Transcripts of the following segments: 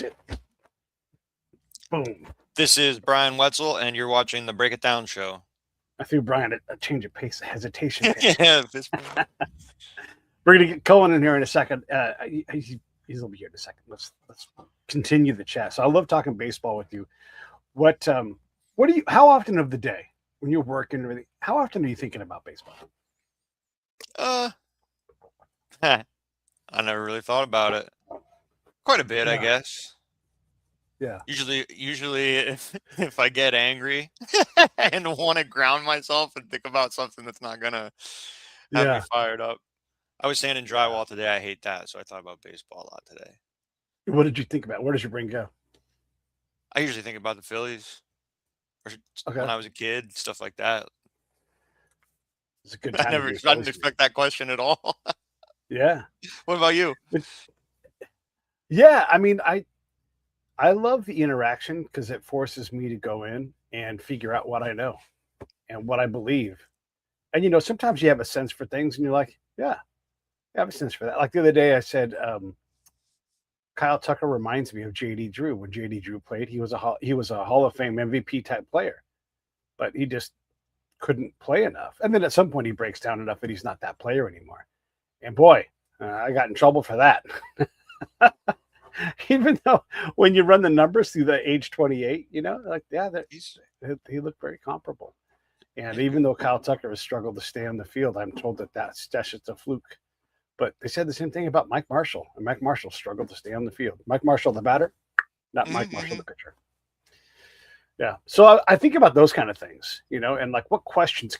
That's it. Boom. This is Brian Wetzel, and you're watching the Break It Down show. I threw Brian a change of pace, a hesitation pace. Yeah, We're going to get Cullen in here in a second. He's going to be here in a second. Let's continue the chat. So I love talking baseball with you. What do you? How often of the day when you're working and everything? How often are you thinking about baseball? I never really thought about it. Quite a bit, I guess. Yeah. Usually, if I get angry and want to ground myself and think about something that's not gonna have me fired up. I was sanding drywall today. I hate that, so I thought about baseball a lot today. What did you think about? Where does your brain go? I usually think about the Phillies, or when I was a kid, stuff like that. It's a good time. I didn't expect that question at all. Yeah. What about you? Yeah, I mean, I love the interaction because it forces me to go in and figure out what I know and what I believe. And sometimes you have a sense for things, and you're like, yeah, I have a sense for that. Like the other day, I said, Kyle Tucker reminds me of J.D. Drew. When J.D. Drew played, he was a Hall of Fame MVP type player, but he just couldn't play enough. And then at some point, he breaks down enough that he's not that player anymore. And boy, I got in trouble for that. Even though when you run the numbers through the age 28, like, yeah, he looked very comparable. And even though Kyle Tucker has struggled to stay on the field, I'm told that's just a fluke. But they said the same thing about Mike Marshall, and Mike Marshall struggled to stay on the field. Mike Marshall, the batter, not Mike Marshall, the pitcher. Yeah. So I think about those kind of things, and like what questions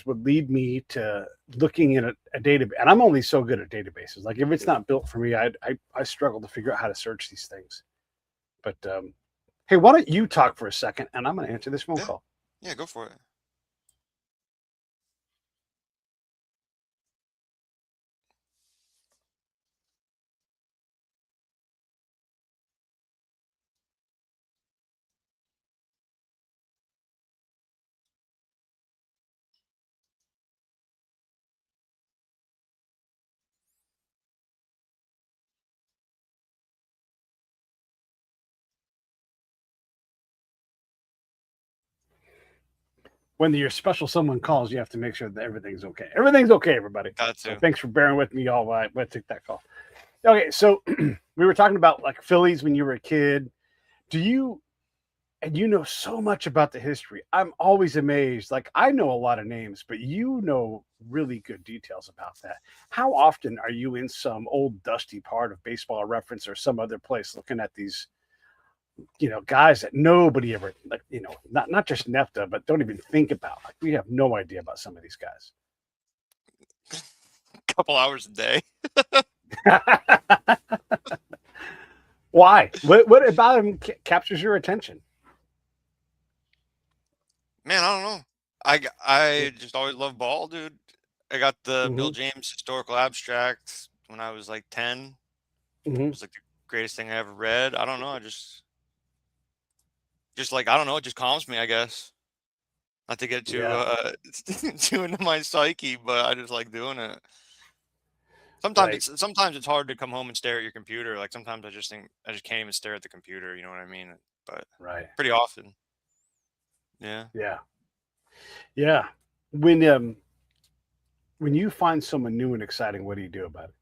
would lead me to looking in a database? And I'm only so good at databases. Like if it's not built for me, I struggle to figure out how to search these things. But hey, why don't you talk for a second, and I'm going to answer this phone call. Yeah, go for it. When your special someone calls, you have to make sure that everything's okay. Everything's okay, everybody. So thanks for bearing with me all while I took that call. Okay, so we were talking about like Phillies when you were a kid. And you know so much about the history. I'm always amazed. Like I know a lot of names, but you know really good details about that. How often are you in some old dusty part of Baseball Reference or some other place looking at these guys that nobody ever, like, not just NEFTA, but don't even think about? Like we have no idea about some of these guys. A couple hours a day. Why? What about him captures your attention? Man, I don't know. I just always loved ball, dude. I got the Bill James historical abstract when I was like 10. It was like the greatest thing I ever read. I don't know. I just like, I don't know. It just calms me, I guess. Not to get too into my psyche, but I just like doing it. Sometimes it's hard to come home and stare at your computer. Like sometimes I just think I just can't even stare at the computer. You know what I mean? But pretty often. Yeah. Yeah. When you find someone new and exciting, what do you do about it?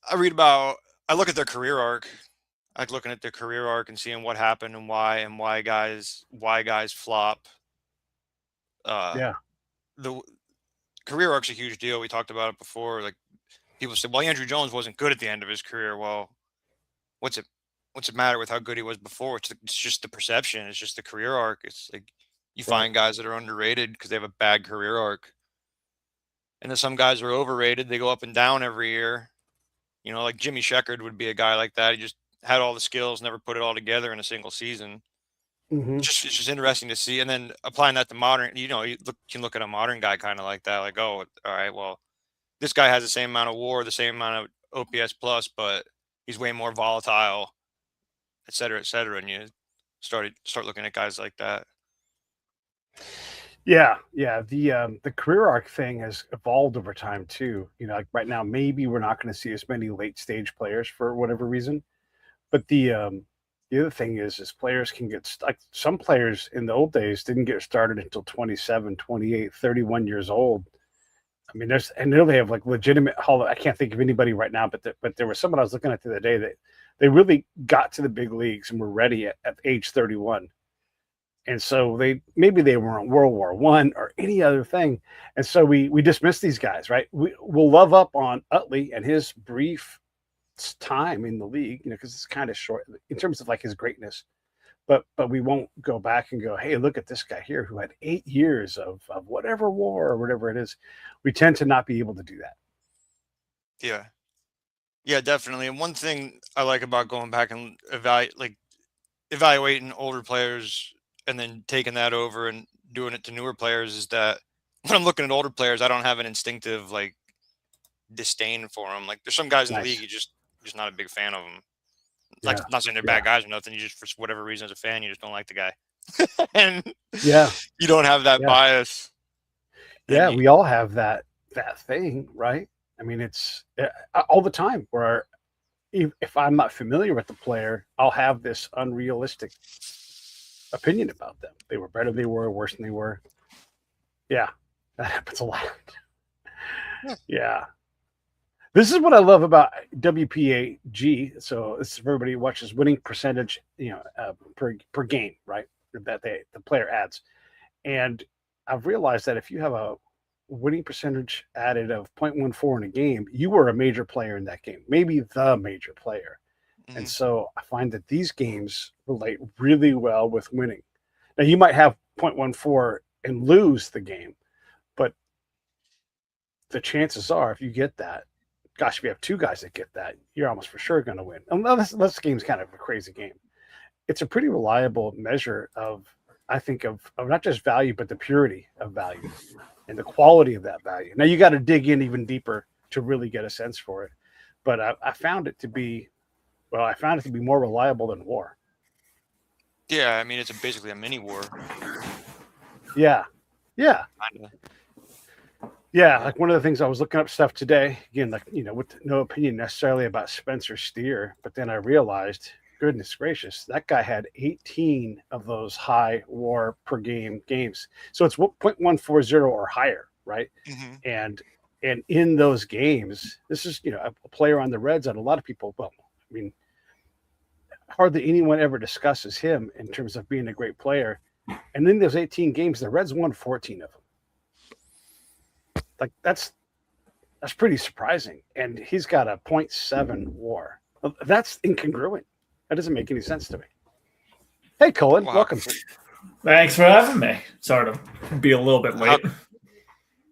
I look at their career arc. I like looking at their career arc and seeing what happened and why guys flop. The career arc's a huge deal. We talked about it before. Like people said, well, Andrew Jones wasn't good at the end of his career. Well, what's it matter with how good he was before? It's just the perception. It's just the career arc. It's like you find guys that are underrated because they have a bad career arc. And then some guys are overrated. They go up and down every year. Like Jimmy Sheckard would be a guy like that. He just had all the skills, never put it all together in a single season. It's just interesting to see. And then applying that to modern, you can look at a modern guy kind of like that. Like, oh, all right, well, this guy has the same amount of WAR, the same amount of OPS plus, but he's way more volatile, et cetera, et cetera. And you start looking at guys like that. Yeah, yeah. The career arc thing has evolved over time too. Like right now, maybe we're not going to see as many late stage players for whatever reason. But the other thing is players can get like some players in the old days didn't get started until 27, 28, 31 years old. I mean, I know they have like legitimate I can't think of anybody right now, but there was someone I was looking at the other day that they really got to the big leagues and were ready at age 31. And so maybe they were in World War One or any other thing. And so we dismiss these guys, right? We'll love up on Utley and his brief time in the league, because it's kind of short in terms of like his greatness. But we won't go back and go, hey, look at this guy here who had 8 years of whatever war or whatever it is. We tend to not be able to do that. Yeah. Yeah, definitely. And one thing I like about going back and evaluating older players and then taking that over and doing it to newer players is that when I'm looking at older players, I don't have an instinctive like disdain for them. Like there's some guys in the league, you just not a big fan of them. Like not saying they're bad guys or nothing. You just, for whatever reason, as a fan, you just don't like the guy. And you don't have that bias. Yeah, we all have that thing, right? I mean, it's all the time where if I'm not familiar with the player, I'll have this unrealistic opinion about them. They were better than they were, worse than they were. Yeah, that happens a lot. Yeah. This is what I love about WPAg. So this is for everybody who watches winning percentage, per game, right? That the player adds. And I've realized that if you have a winning percentage added of 0.14 in a game, you were a major player in that game, maybe the major player. Mm-hmm. And so I find that these games relate really well with winning. Now you might have 0.14 and lose the game, but the chances are if you get that, gosh, if you have two guys that get that, you're almost for sure going to win. Unless this game's kind of a crazy game. It's a pretty reliable measure of, I think, of not just value, but the purity of value and the quality of that value. Now, you got to dig in even deeper to really get a sense for it. But I found it to be more reliable than war. Yeah, I mean, it's basically a mini war. Yeah. Yeah. Kinda. Yeah, like one of the things I was looking up stuff today, again, like, with no opinion necessarily about Spencer Steer, but then I realized, goodness gracious, that guy had 18 of those high war per game games. So it's 0.140 or higher, right? Mm-hmm. And in those games, this is, a player on the Reds that a lot of people, hardly anyone ever discusses him in terms of being a great player. And in those 18 games, the Reds won 14 of them. Like that's pretty surprising. And he's got a 0.7 war. That's incongruent. That doesn't make any sense to me. Hey, Cullen, welcome. Thanks for having me. Sorry to be a little bit late.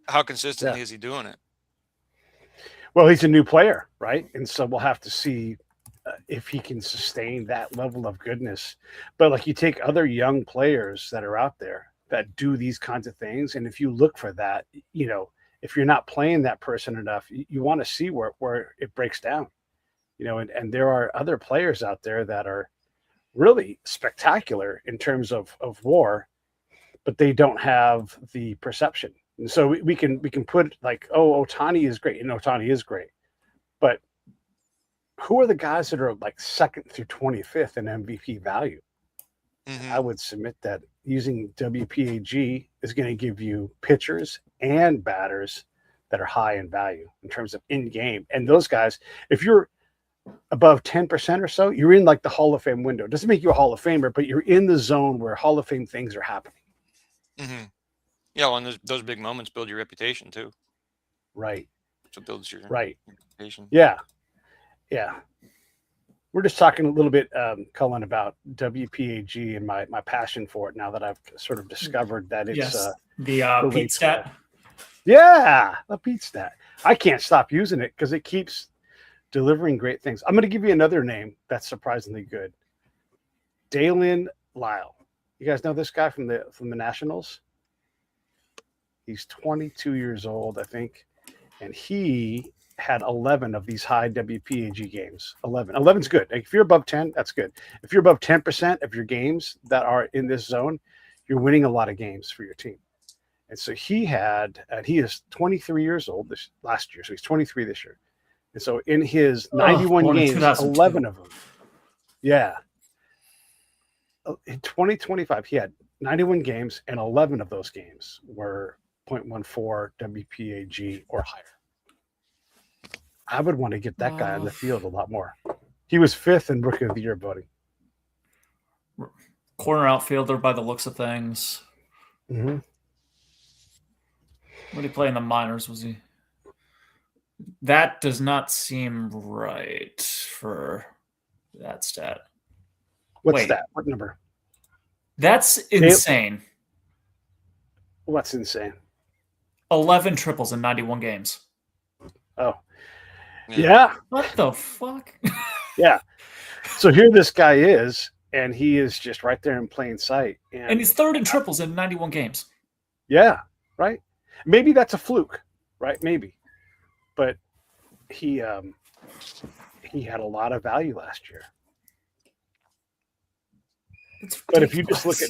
How consistently is he doing it? Well, he's a new player, right? And so we'll have to see if he can sustain that level of goodness. But like you take other young players that are out there that do these kinds of things, and if you look for that, if you're not playing that person enough, you want to see where it breaks down, and there are other players out there that are really spectacular in terms of war, but they don't have the perception. And so we can put like, oh, Ohtani is great, and Ohtani is great, but who are the guys that are like 2nd through 25th in MVP value? Mm-hmm. I would submit that using WPAg is going to give you pitchers and batters that are high in value in terms of in-game. And those guys, if you're above 10% or so, you're in like the Hall of Fame window. It doesn't make you a Hall of Famer, but you're in the zone where Hall of Fame things are happening. Mm-hmm. Yeah, well, and those big moments build your reputation too. Right. So it builds your reputation. Yeah. Yeah. We're just talking a little bit, Cullen, about WPAG and my passion for it now that I've sort of discovered that it's the Pete stat. Yeah, the Pete stat. I can't stop using it because it keeps delivering great things. I'm going to give you another name that's surprisingly good. Dalen Lyle. You guys know this guy from the Nationals? He's 22 years old, I think, and he had 11 of these high WPAg games. 11. 11's good. Like if you're above 10, that's good. If you're above 10% of your games that are in this zone, you're winning a lot of games for your team. And so he is 23 years old last year. So he's 23 this year. And so in his 91 games, 11 of them. Yeah. In 2025, he had 91 games, and 11 of those games were 0.14 WPAg or higher. I would want to get that guy on the field a lot more. He was 5th in Rookie of the Year voting. Corner outfielder by the looks of things. Mm-hmm. What did he play in the minors? Was he? That does not seem right for that stat. What's that? What number? That's insane. What's insane? 11 triples in 91 games. Oh. Yeah. What the fuck? Yeah. So here this guy is, and he is just right there in plain sight. And he's 3rd in triples in 91 games. Yeah, right? Maybe that's a fluke, right? Maybe. But he had a lot of value last year. But if you just look at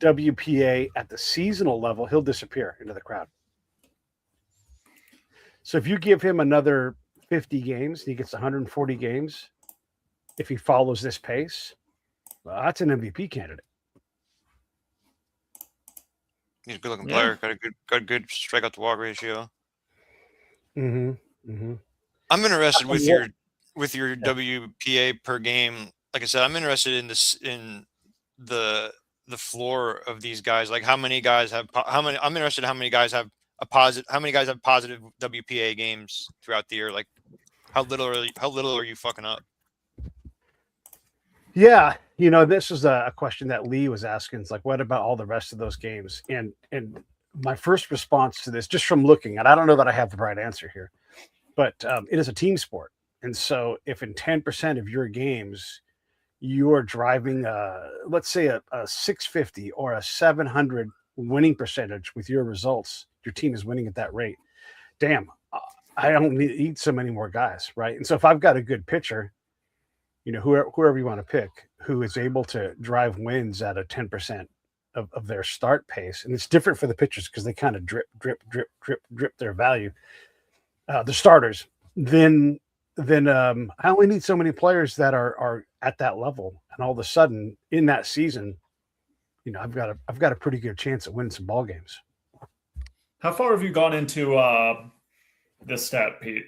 WPA at the seasonal level, he'll disappear into the crowd. So if you give him another 50 games, he gets 140 games. If he follows this pace, well, that's an MVP candidate. He's a good-looking player. Got a good strikeout to walk ratio. Mm-hmm. Mm-hmm. I'm interested with your WPA per game. Like I said, I'm interested in this the floor of these guys. Like I'm interested in how many guys have positive WPA games throughout the year. Like how little are you fucking up? Yeah, this is a question that Lee was asking. It's like, what about all the rest of those games? And my first response to this, just from looking, and I don't know that I have the right answer here, but it is a team sport. And so if in 10% of your games you are driving, let's say a 650 or a 700 winning percentage with your results, your team is winning at that rate. Damn, I don't need so many more guys, right? And so if I've got a good pitcher, whoever you want to pick, who is able to drive wins at a 10% of their start pace, and it's different for the pitchers because they kind of drip their value, the starters, then I only need so many players that are at that level, and all of a sudden in that season, I've got a pretty good chance of winning some ball games. How far have you gone into this stat, Pete?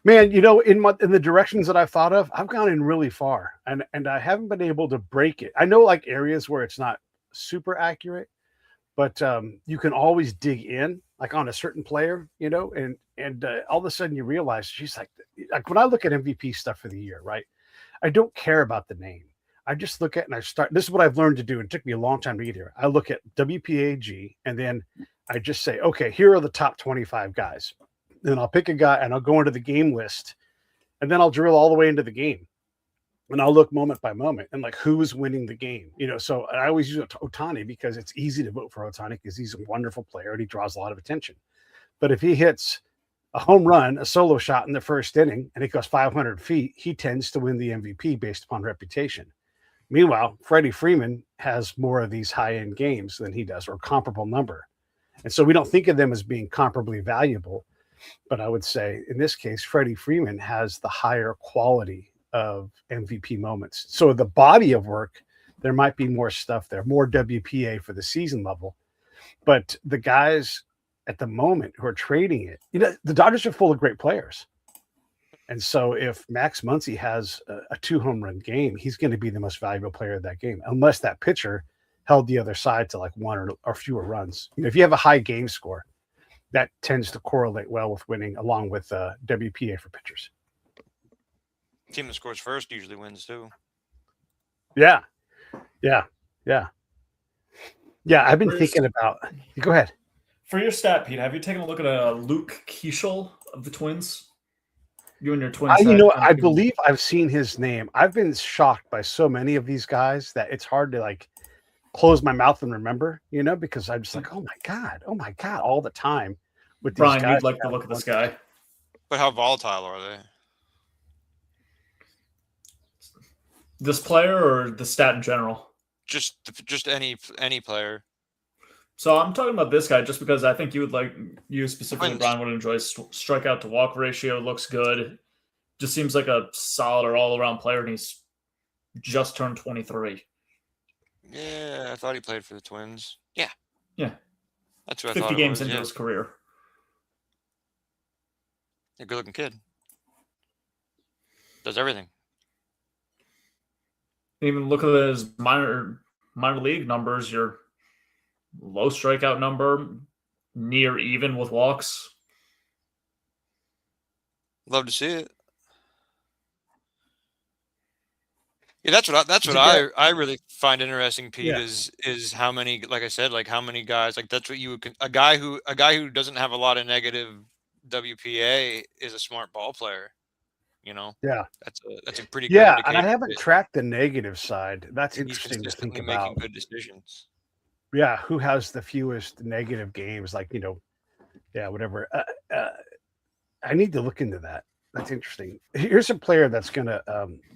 Man, in the directions that I've thought of, I've gone in really far, and I haven't been able to break it. I know like areas where it's not super accurate, but you can always dig in, like on a certain player, and all of a sudden you realize she's like when I look at MVP stuff for the year, right? I don't care about the name. I just look at this is what I've learned to do. It took me a long time to get here. I look at WPAG, and then I just say, okay, here are the top 25 guys. Then I'll pick a guy and I'll go into the game list, and then I'll drill all the way into the game, and I'll look moment by moment and like who's winning the game. So I always use Ohtani because it's easy to vote for Ohtani because he's a wonderful player and he draws a lot of attention. But if he hits a home run, a solo shot in the first inning, and it goes 500 feet, he tends to win the MVP based upon reputation. Meanwhile, Freddie Freeman has more of these high-end games than he does, or comparable number. And so we don't think of them as being comparably valuable. But I would say in this case, Freddie Freeman has the higher quality of MVP moments. So the body of work, there might be more stuff there, more WPA for the season level. But the guys at the moment who are trading it, the Dodgers are full of great players. And so if Max Muncy has a 2-home run game, he's going to be the most valuable player of that game, unless that pitcher held the other side to like one or fewer runs. If you have a high game score, that tends to correlate well with winning, along with WPA for pitchers. Team that scores first usually wins too. Yeah. I've been thinking about. Go ahead. For your stat, Pete, have you taken a look at Luke Keeschel of the Twins? You and your Twins. I believe I've seen his name. I've been shocked by so many of these guys that it's hard to like close my mouth and remember, because I'm just like, oh my god, all the time with these Brian, guys. you'd like to look at this guy. But how volatile are they? This player or the stat in general? Just any player. So I'm talking about this guy just because I think you specifically, Brian, would enjoy strikeout to walk ratio. Looks good. Just seems like a solid or all around player, and he's just turned 23. Yeah, I thought he played for the Twins. Yeah. That's what I 50 thought. 50 games into his career. A good-looking kid. Does everything. Even look at his minor league numbers. Your low strikeout number, near even with walks. Love to see it. Yeah, that's what I really find interesting, Pete. Yeah. Is how many, like I said, like how many guys, like that's what you would, a guy who doesn't have a lot of negative WPA is a smart ball player. You know, that's a pretty good indicator. And I haven't tracked the negative side. That's interesting to think about. Making good decisions. Yeah, who has the fewest negative games? Like, whatever. I need to look into that. That's interesting. Here's a player that's going to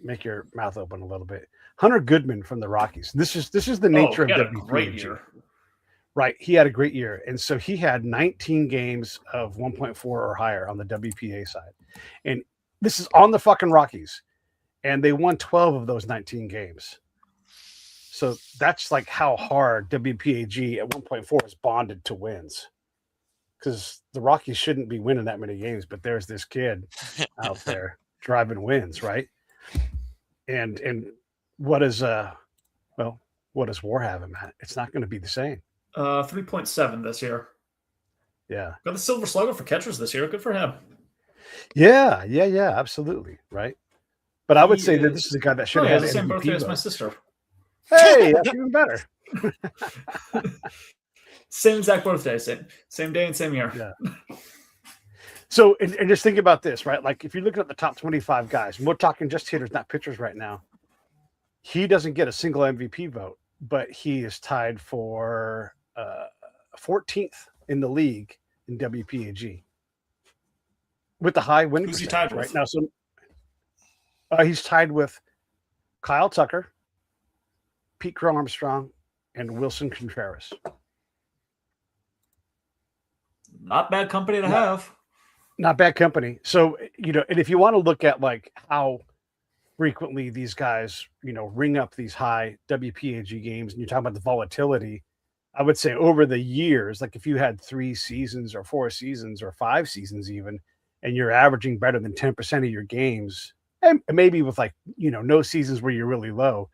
make your mouth open a little bit. Hunter Goodman from the Rockies. This is the nature of WPAg. Right, he had a great year, and so he had 19 games of 1.4 or higher on the WPA side, and this is on the fucking Rockies, and they won 12 of those 19 games. So that's like how hard WPAG at 1.4 is bonded to wins. Because the Rockies shouldn't be winning that many games, but there's this kid out there driving wins, right? And what is what does WAR have him at? It's not going to be the same. 3.7 this year. Yeah. Got the Silver Slugger for catchers this year. Good for him. Yeah, absolutely, right. But I would say that this is a guy that should have the same birthday as my sister. Hey, that's even better. Same exact birthday, same day and same year. Yeah. So, and just think about this, right? Like, if you're looking at the top 25 guys, and we're talking just hitters, not pitchers right now, he doesn't get a single MVP vote, but he is tied for 14th in the league in WPAG with the high win. Who's he tied right with? now? So he's tied with Kyle Tucker, Pete Crow Armstrong, and Wilson Contreras. Not bad company to have. Not bad company. So, and if you want to look at like how frequently these guys, ring up these high WPAG games, and you're talking about the volatility, I would say over the years, like if you had 3 seasons or 4 seasons or 5 seasons even, and you're averaging better than 10% of your games, and maybe with like, no seasons where you're really low,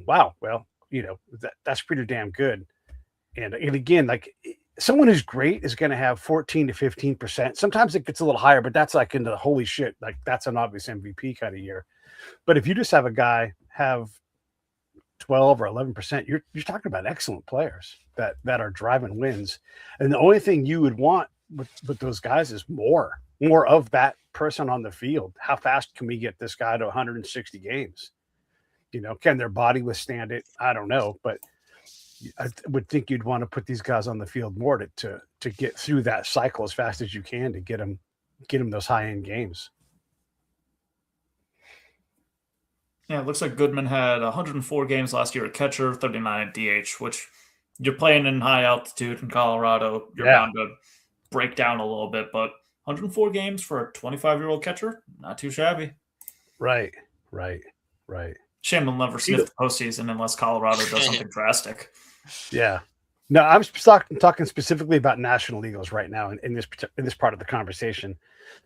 wow, well, that's pretty damn good. And again, like someone who's great is going to have 14 to 15%. Sometimes it gets a little higher, but that's like into the holy shit. Like that's an obvious MVP kind of year. But if you just have a guy have 12 or 11%, you're talking about excellent players that are driving wins. And the only thing you would want with those guys is more of that person on the field. How fast can we get this guy to 160 games? Can their body withstand it? I don't know, but I would think you'd want to put these guys on the field more to get through that cycle as fast as you can to get them those high-end games. Yeah, it looks like Goodman had 104 games last year at catcher, 39 at DH, which you're playing in high altitude in Colorado. You're bound to break down a little bit, but 104 games for a 25-year-old catcher, not too shabby. Right. Shame we'll never sniff the postseason unless Colorado does something drastic. Yeah. No, I'm talking specifically about National Eagles right now in this part of the conversation.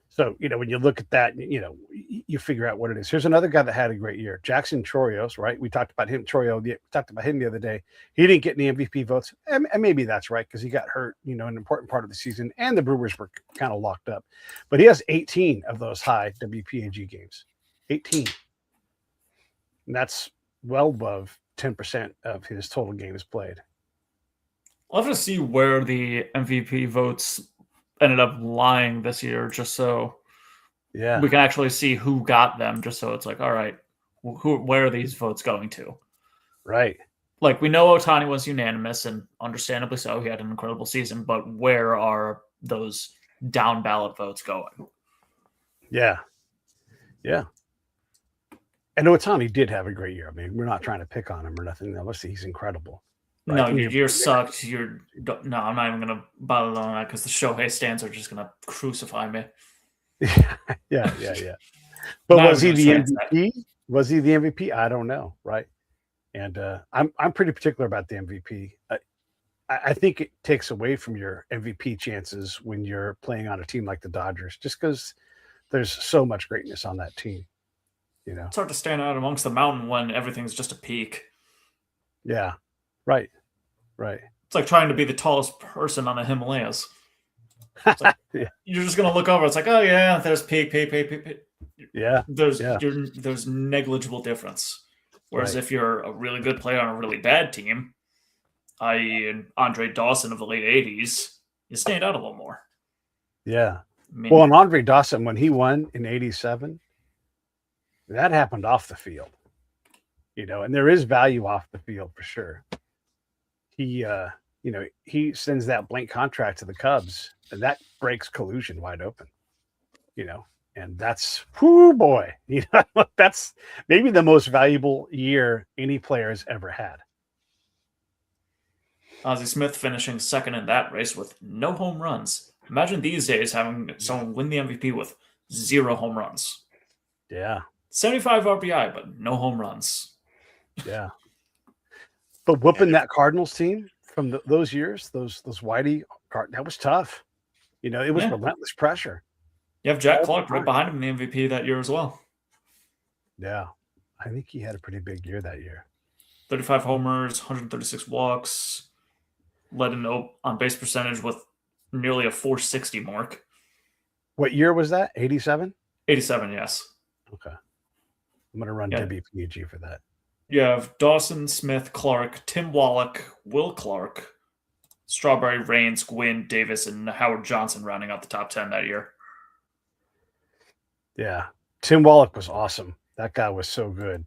So, when you look at that, you figure out what it is. Here's another guy that had a great year, Jackson Chorios, right? We talked about him, talked about him the other day. He didn't get any MVP votes, and maybe that's right because he got hurt, an important part of the season, and the Brewers were kind of locked up. But he has 18 of those high WPAG games, 18. And that's well above 10% of his total games played. I'll have to see where the MVP votes ended up lying this year, just so we can actually see who got them, just so it's like, all right, where are these votes going to? Right. Like, we know Ohtani was unanimous, and understandably so. He had an incredible season, but where are those down ballot votes going? Yeah. And Ohtani did have a great year. I mean, we're not trying to pick on him or nothing. Obviously, he's incredible. Right? No, your year sucked. No, I'm not even going to bother on that because the Shohei stands are just going to crucify me. Yeah. But was he the MVP? Was he the MVP? I don't know, right? And I'm pretty particular about the MVP. I think it takes away from your MVP chances when you're playing on a team like the Dodgers, just because there's so much greatness on that team. It's hard to stand out amongst the mountain when everything's just a peak. Yeah, right. It's like trying to be the tallest person on the Himalayas. Like, yeah. You're just gonna look over. It's like, oh yeah, there's peak. Yeah. There's negligible difference. Whereas if you're a really good player on a really bad team, i.e. Andre Dawson of the late 80s, you stand out a little more. Yeah. Well, and Andre Dawson, when he won in 87, that happened off the field. And there is value off the field for sure. He he sends that blank contract to the Cubs, and that breaks collusion wide open. And that's, whoo boy, that's maybe the most valuable year any player has ever had. Ozzie Smith finishing second in that race with no home runs. Imagine these days having someone win the MVP with 0 home runs. Yeah. 75 RBI, but no home runs. Yeah. But whooping that Cardinals team from those years, those Whitey, that was tough. It was relentless pressure. You have Jack Clark right behind him in the MVP that year as well. Yeah. I think he had a pretty big year that year. 35 homers, 136 walks, led an on base percentage with nearly a 460 mark. What year was that? 87? 87, yes. Okay. I'm going to run WPAg for that. You have Dawson, Smith, Clark, Tim Wallach, Will Clark, Strawberry, Raines, Gwynn, Davis, and Howard Johnson rounding out the top 10 that year. Yeah. Tim Wallach was awesome. That guy was so good.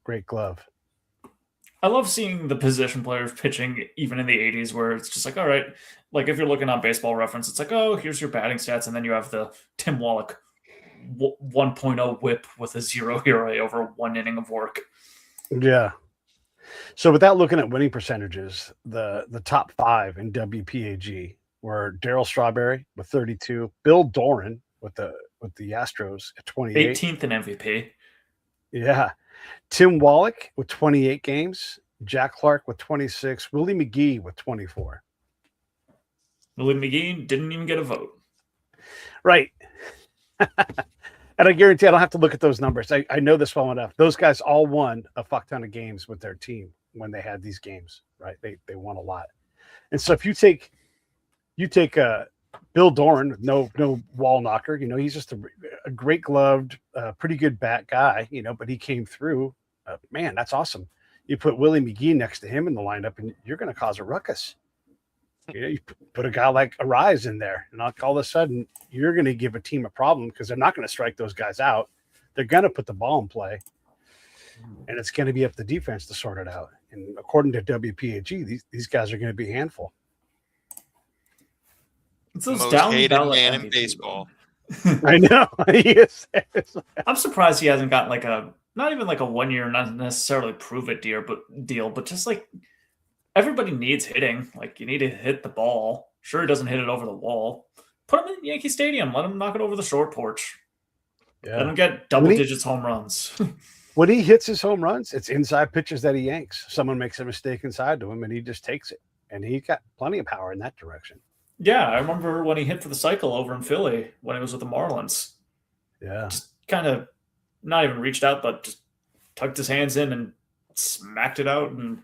Great glove. I love seeing the position players pitching even in the 80s where it's just like, all right, like if you're looking on Baseball Reference, it's like, oh, here's your batting stats. And then you have the Tim Wallach 1.0 whip with a 0 ERA over 1 inning of work. Yeah. So without looking at winning percentages, the top 5 in WPAG were Darryl Strawberry with 32, Bill Doran with the Astros at 28, 18th in MVP. Yeah. Tim Wallach with 28 games, Jack Clark with 26, Willie McGee with 24. Willie McGee didn't even get a vote. Right. And I guarantee I don't have to look at those numbers. I know this well enough. Those guys all won a fuck ton of games with their team when they had these games, right? They won a lot. And so if you take Bill Doran, no wall knocker, he's just a great gloved, pretty good bat guy, but he came through. Man, that's awesome. You put Willie McGee next to him in the lineup, and you're going to cause a ruckus. You put a guy like Arise in there, and all of a sudden you're going to give a team a problem because they're not going to strike those guys out. They're going to put the ball in play, and it's going to be up to the defense to sort it out. And according to WPAG, these guys are going to be a handful. It's those most down hated man in baseball. I know. He is. I'm surprised he hasn't gotten not even a 1 year, not necessarily prove it deal, but just everybody needs hitting. You need to hit the ball. Sure, he doesn't hit it over the wall. Put him in Yankee Stadium. Let him knock it over the short porch. Yeah. Let him get double digits home runs. When he hits his home runs, it's inside pitches that he yanks. Someone makes a mistake inside to him, and he just takes it. And he got plenty of power in that direction. Yeah, I remember when he hit for the cycle over in Philly when he was with the Marlins. Yeah. Just kind of not even reached out, but just tucked his hands in and smacked it out and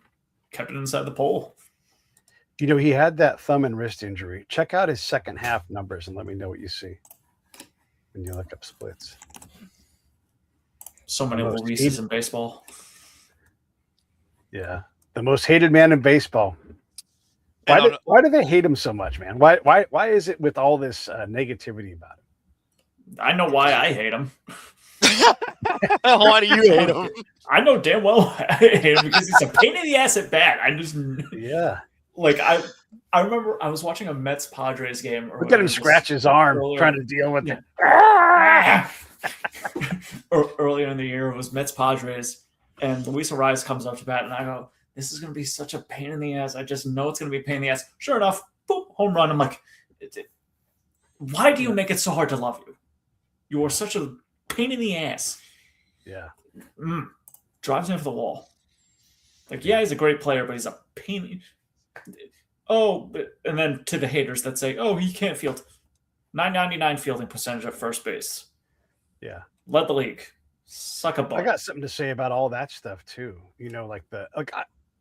kept it inside the pole. He had that thumb and wrist injury. Check out his second half numbers and let me know what you see when you look up splits. So many Luises in baseball. Yeah. The most hated man in baseball. Why do they hate him so much, man? Why is it with all this negativity about him? I know why I hate him. Why do you hate him? I know damn well I hate him because he's a pain in the ass at bat. I remember I was watching a Mets Padres game. Look at him scratch his arm trying to deal with it. Earlier in the year, it was Mets Padres. And Luis Arias comes up to bat, and I go, this is going to be such a pain in the ass. I just know it's going to be a pain in the ass. Sure enough, boom, home run. I'm like, why do you make it so hard to love you? You are such a pain in the ass. Yeah. Drives me off the wall. Like, yeah, he's a great player, but he's a pain. Oh, and then to the haters that say, oh, he can't field. 999 fielding percentage at first base. Yeah. Led the league. Suck a butt. I got something to say about all that stuff too.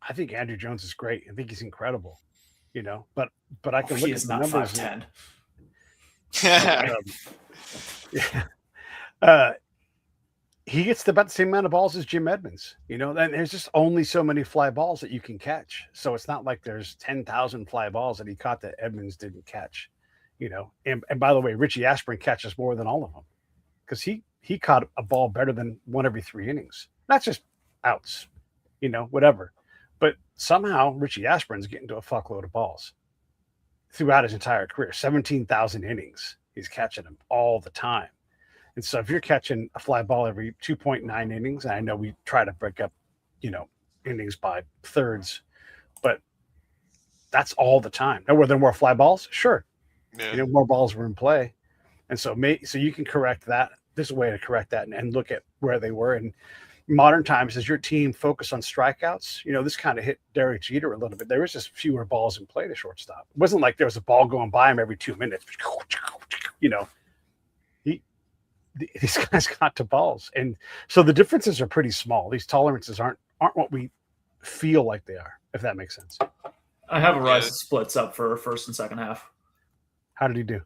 I think Andrew Jones is great. I think he's incredible. But I can look he at is the not numbers. 5'10". He gets about the same amount of balls as Jim Edmonds. And there's just only so many fly balls that you can catch. So it's not like there's 10,000 fly balls that he caught that Edmonds didn't catch. And by the way, Richie Ashburn catches more than all of them because he caught a ball better than one every 3 innings. Not just outs, whatever. But somehow Richie Ashburn's getting to a fuckload of balls throughout his entire career. 17,000 innings. He's catching them all the time. And so if you're catching a fly ball every 2.9 innings, and I know we try to break up, innings by thirds, but that's all the time. Now, were there more fly balls? Sure. Yeah. More balls were in play. And so you can correct that. There's a way to correct that and look at where they were. In modern times, as your team focused on strikeouts, this kind of hit Derek Jeter a little bit. There was just fewer balls in play to shortstop. It wasn't like there was a ball going by him every 2 minutes. These guys got to balls. And so the differences are pretty small. These tolerances aren't what we feel like they are, if that makes sense. I have Arias splits up for first and second half. How did he do?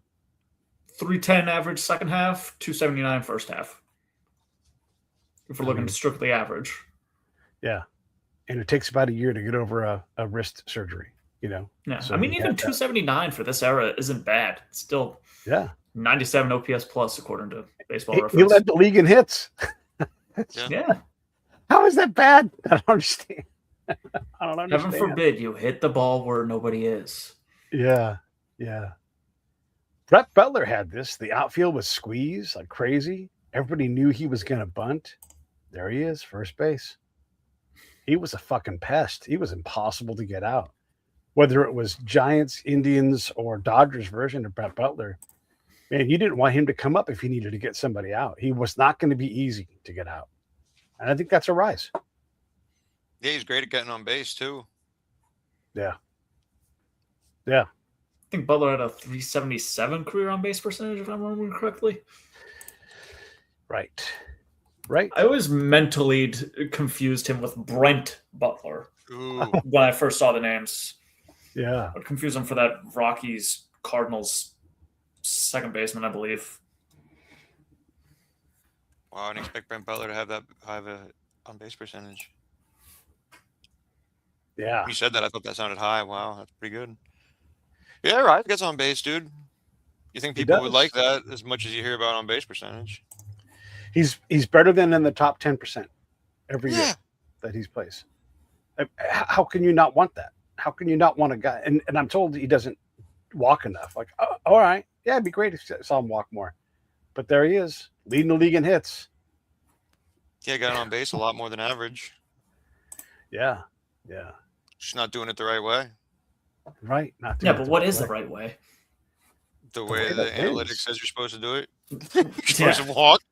310 average second half, 279 first half. If we're looking strictly average. Yeah. And it takes about a year to get over a wrist surgery, Yeah. So even 279 for this era isn't bad. It's still 97 OPS plus according to Baseball Reference. He led the league in hits. Yeah. How is that bad? I don't understand. Heaven forbid you hit the ball where nobody is. Yeah. Yeah. Brett Butler had this. The outfield was squeezed like crazy. Everybody knew he was going to bunt. There he is, first base. He was a fucking pest. He was impossible to get out. Whether it was Giants, Indians, or Dodgers version of Brett Butler, man, you didn't want him to come up if he needed to get somebody out. He was not going to be easy to get out. And I think that's a rise. Yeah, he's great at getting on base, too. Yeah. Yeah. I think Butler had a 377 career on base percentage, if I'm remembering correctly. Right. I always mentally confused him with Brent Butler when I first saw the names. Yeah. I'd confuse him for that Rockies Cardinals second baseman, I believe. Wow, I didn't expect Brent Butler to have that high of a on-base percentage. Yeah. When you said that, I thought that sounded high. Wow, that's pretty good. Yeah, right. Gets on base, dude. You think people would like that as much as you hear about on-base percentage? He's better than in the top 10% every year that he's plays. How can you not want that? How can you not want a guy? And I'm told he doesn't walk enough. Like, all right. Yeah, it'd be great if I saw him walk more. But there he is, leading the league in hits. Yeah, got on base a lot more than average. Yeah. Yeah. Just not doing it the right way. Right. Not doing but what is the right way? The way the analytics says you're supposed to do it. You're supposed to walk.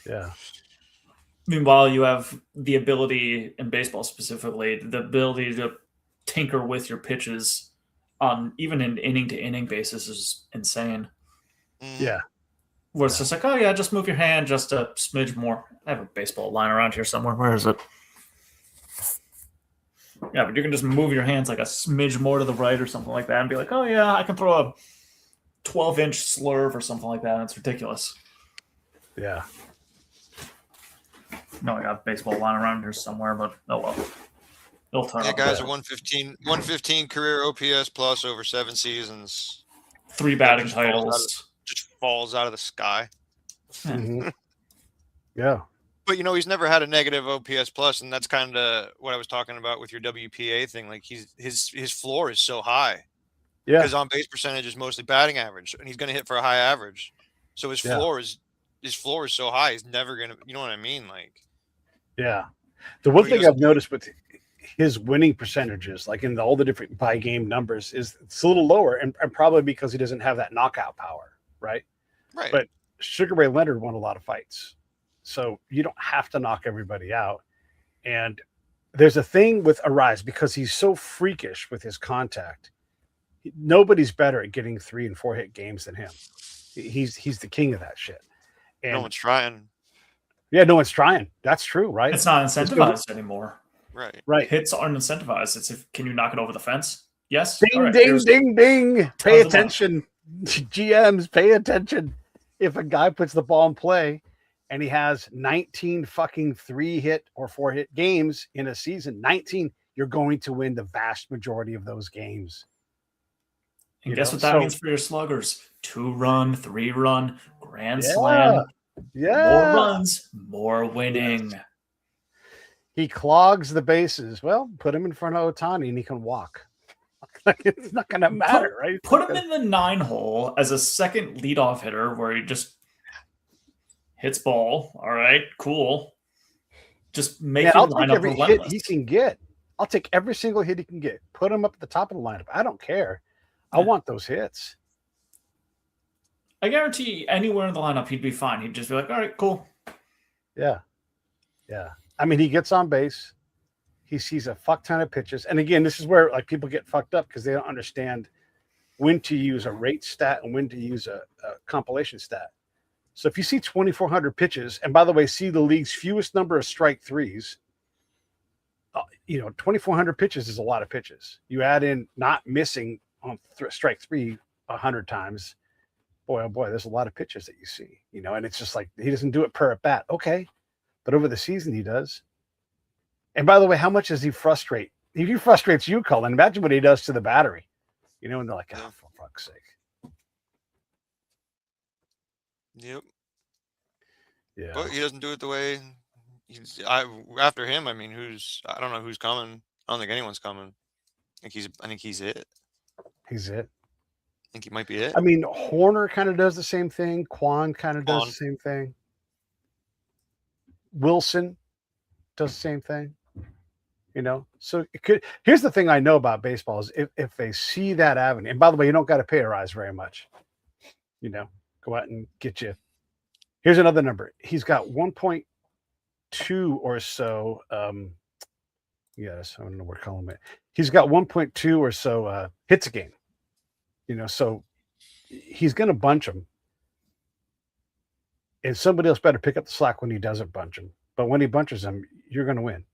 Yeah. Meanwhile, you have the ability in baseball specifically, the ability to tinker with your pitches on even an inning to inning basis is insane. Yeah. Where it's just like, oh yeah, just move your hand just a smidge more. I have a baseball line around here somewhere. Where is it? Yeah, but you can just move your hands like a smidge more to the right or something like that and be like, oh yeah, I can throw a 12-inch slurve or something like that. And it's ridiculous. Yeah. No, I got a baseball line around here somewhere, but oh well. It'll turn out. Guys are 115 career OPS plus over 7 seasons. 3 batting titles. Just falls out of the sky. Mm-hmm. Yeah. But, he's never had a negative OPS plus, and that's kind of what I was talking about with your WPA thing. Like, his floor is so high. Yeah. Because on-base percentage is mostly batting average, and he's going to hit for a high average. So his floor is so high, he's never going to – you know what I mean? Like, yeah. The one thing I've noticed with his winning percentages, like in all the different by game numbers, is it's a little lower, and probably because he doesn't have that knockout power, right? Right. But Sugar Ray Leonard won a lot of fights, so you don't have to knock everybody out. And there's a thing with Arise because he's so freakish with his contact. Nobody's better at getting 3 and 4 hit games than him. He's the king of that shit. And no one's trying. Yeah, no one's trying. That's true, right? It's not incentivized anymore. Right. Hits aren't incentivized. It's can you knock it over the fence? Yes. Ding, ding, ding. Pay attention. GMs, pay attention. If a guy puts the ball in play and he has 19 fucking 3-hit or 4-hit games in a season, 19, you're going to win the vast majority of those games. And guess what that means for your sluggers? 2-run, 3-run, grand slam. Yeah. More runs, more winning. Yes. He clogs the bases. Well, put him in front of Ohtani and he can walk. It's not going to matter, right? Put him in the 9-hole as a second leadoff hitter where he just hits ball. All right, cool. Just make your lineup relentless. Hit he can get. I'll take every single hit he can get. Put him up at the top of the lineup. I don't care. I want those hits. I guarantee anywhere in the lineup, he'd be fine. He'd just be like, all right, cool. Yeah. Yeah. I mean, he gets on base. He sees a fuck ton of pitches. And again, this is where like people get fucked up because they don't understand when to use a rate stat and when to use a compilation stat. So if you see 2,400 pitches, and by the way, see the league's fewest number of strike threes, 2,400 pitches is a lot of pitches. You add in not missing on strike 3 100 times. Boy, oh boy, there's a lot of pitches that you see, and it's just like he doesn't do it per at bat. Okay. But over the season, he does. And by the way, how much does he frustrate? If he frustrates you, Cullen, imagine what he does to the battery. And they're like, oh, for fuck's sake. Yep. Yeah. But he doesn't do it the way after him. I mean, I don't know who's coming. I don't think anyone's coming. I think he's it. He's it. I think he might be it. I mean, Horner kind of does the same thing. Kwan kind of does the same thing. Wilson does the same thing. So it could. Here's the thing I know about baseball is if they see that avenue, and by the way, you don't got to pay a rise very much. Go out and get you. Here's another number. He's got 1.2 or so. Yes, I don't know where Cullen it. He's got 1.2 or so hits a game. So he's going to bunch them. And somebody else better pick up the slack when he doesn't bunch them. But when he bunches them, you're going to win.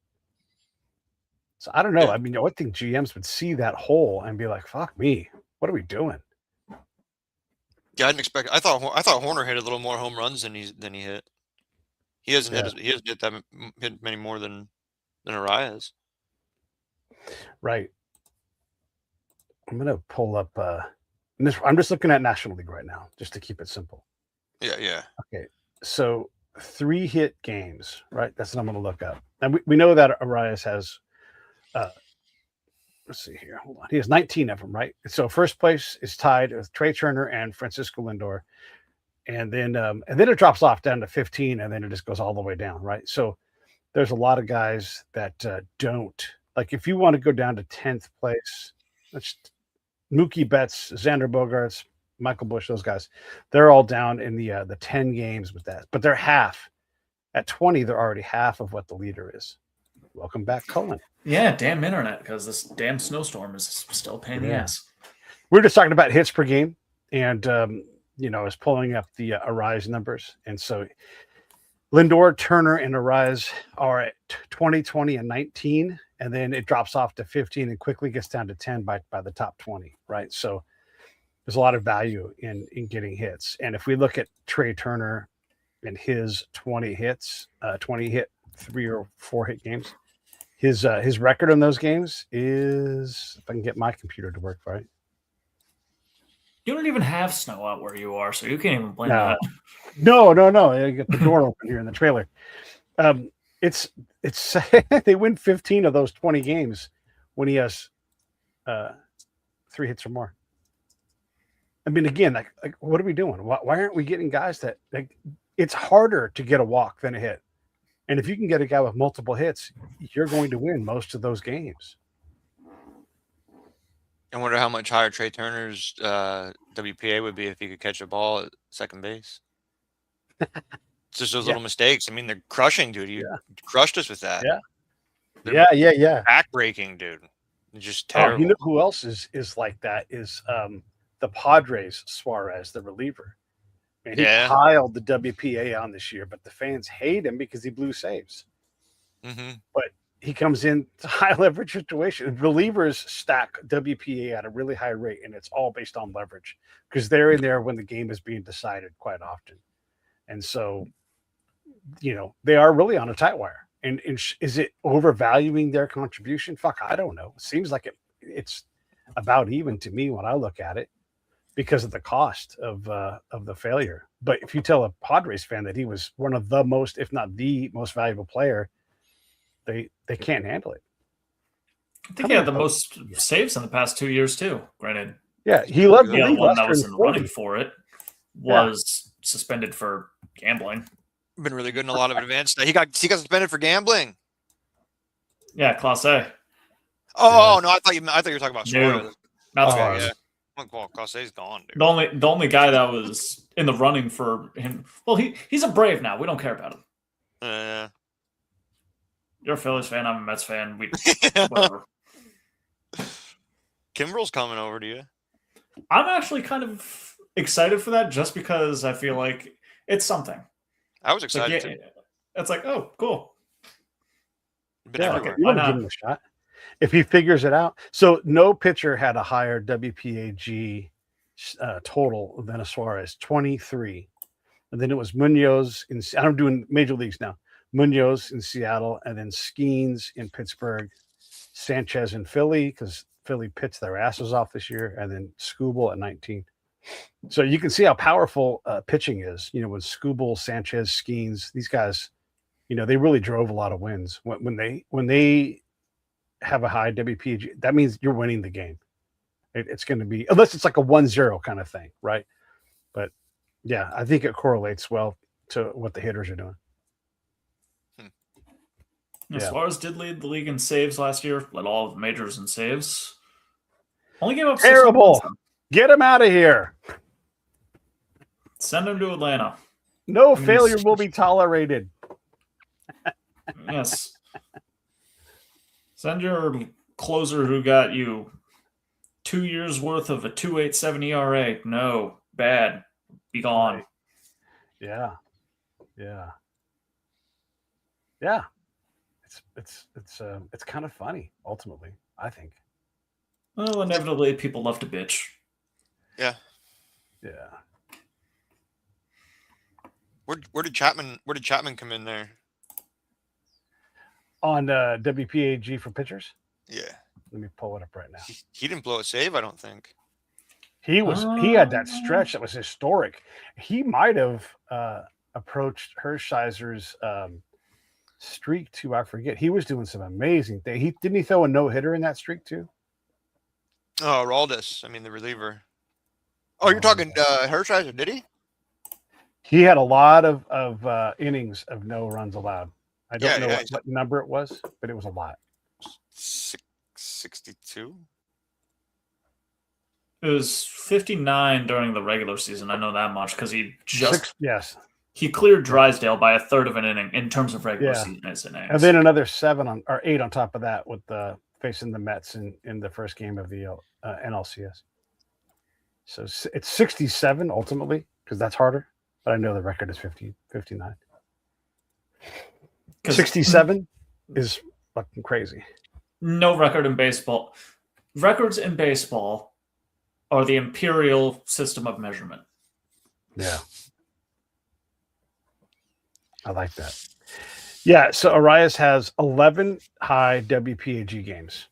So I don't know. I mean, I think GMs would see that hole and be like, fuck me. What are we doing? Yeah, I didn't expect. I thought Horner hit a little more home runs than he hit. He hasn't hit many more than Arias. Right. I'm going to pull up. I'm just looking at National League right now, just to keep it simple. Yeah. Okay. So 3-hit games, right? That's what I'm going to look up. And we know that Arias has, let's see here. Hold on. He has 19 of them, right? So first place is tied with Trey Turner and Francisco Lindor. And then it drops off down to 15, and then it just goes all the way down, right? So there's a lot of guys that don't. Like if you want to go down to 10th place, that's Mookie Betts, Xander Bogaerts, Michael Busch, those guys, they're all down in the 10 games with that. But they're half. At 20, they're already half of what the leader is. Welcome back, Cullen. Yeah, damn internet, because this damn snowstorm is still a pain in the ass. We're just talking about hits per game, and I was pulling up the Arise numbers. And so Lindor, Turner, and Arise are at 20, 20, and 19, and then it drops off to 15 and quickly gets down to 10 by the top 20, right? So there's a lot of value in getting hits. And if we look at Trey Turner and his 20 hits, 20 hit 3 or 4 hit games, his record in those games is, if I can get my computer to work right. You don't even have snow out where you are, so you can't even blame that. No. I get the door open here in the trailer. It's they win 15 of those 20 games when he has 3 hits or more. I mean, again, like what are we doing? Why aren't we getting guys that like? It's harder to get a walk than a hit And if you can get a guy with multiple hits, you're going to win most of those games. I wonder how much higher Trey Turner's WPA would be if he could catch a ball at second base. It's just those little mistakes. I mean, they're crushing, dude. You crushed us with that. Yeah. Back-breaking, dude. Just terrible. You know who else is like that is the Padres' Suarez, the reliever. And he piled the WPA on this year, but the fans hate him because he blew saves. Mm-hmm. But he comes in to high leverage situation. Relievers stack WPA at a really high rate, and it's all based on leverage because they're in there when the game is being decided quite often. And so, they are really on a tight wire. And is it overvaluing their contribution? Fuck, I don't know. It seems like it's about even to me when I look at it because of the cost of the failure. But if you tell a Padres fan that he was one of the most, if not the most valuable player, they can't handle it. I think he had the most saves in the past 2 years too. Granted, he loved the one that was in the running for it was suspended for gambling. Been really good in a lot of advanced. He got suspended for gambling. Yeah, Class A. Oh no, I thought you were talking about Suarez. Not Suarez. Yeah. Well, Class A's gone, dude. The only guy that was in the running for him. Well, he's a Brave now. We don't care about him. You're a Phillies fan. I'm a Mets fan. Whatever. Kimbrel's coming over to you. I'm actually kind of excited for that just because I feel like it's something. I was excited too. It's like, oh, cool. You want to give him a shot if he figures it out. So no pitcher had a higher WPAG total than a Suarez, 23. And then it was Munoz I'm doing major leagues now. Munoz in Seattle, and then Skeens in Pittsburgh, Sanchez in Philly because Philly pitched their asses off this year, and then Skubal at 19. So you can see how powerful pitching is. When Skubal, Sanchez, Skeens, these guys, they really drove a lot of wins. When they have a high WPAG, that means you're winning the game. It's going to be, unless it's like a 1-0 kind of thing, right? But yeah, I think it correlates well to what the hitters are doing. Suarez did lead the league in saves last year, led all of the majors in saves. Only gave up terrible. Get him out of here. Send him to Atlanta. No failure will be tolerated. Yes. Send your closer who got you 2 years worth of a 2.87 ERA. No, bad. Be gone. Yeah. It's kind of funny, ultimately, I think. Well, inevitably, people love to bitch. Yeah. Where did Chapman come in there? On WPAG for pitchers? Yeah. Let me pull it up right now. He didn't blow a save, I don't think. He had that stretch that was historic. He might have approached Hershiser's streak too. I forget. He was doing some amazing things. Didn't he throw a no-hitter in that streak too? Oh, Raldis. I mean, the reliever. Oh, you're talking Hershiser, did he? He had a lot of innings of no runs allowed. I don't know what number it was, but it was a lot. 62? It was 59 during the regular season. I know that much because he he cleared Drysdale by a third of an inning in terms of regular season innings. And then another 8 on top of that with facing the Mets in the first game of the NLCS. So it's 67 ultimately because that's harder. But I know the record is 59. 67 is fucking crazy. No record in baseball. Records in baseball are the imperial system of measurement. Yeah. I like that. Yeah, so Arias has 11 high WPAG games.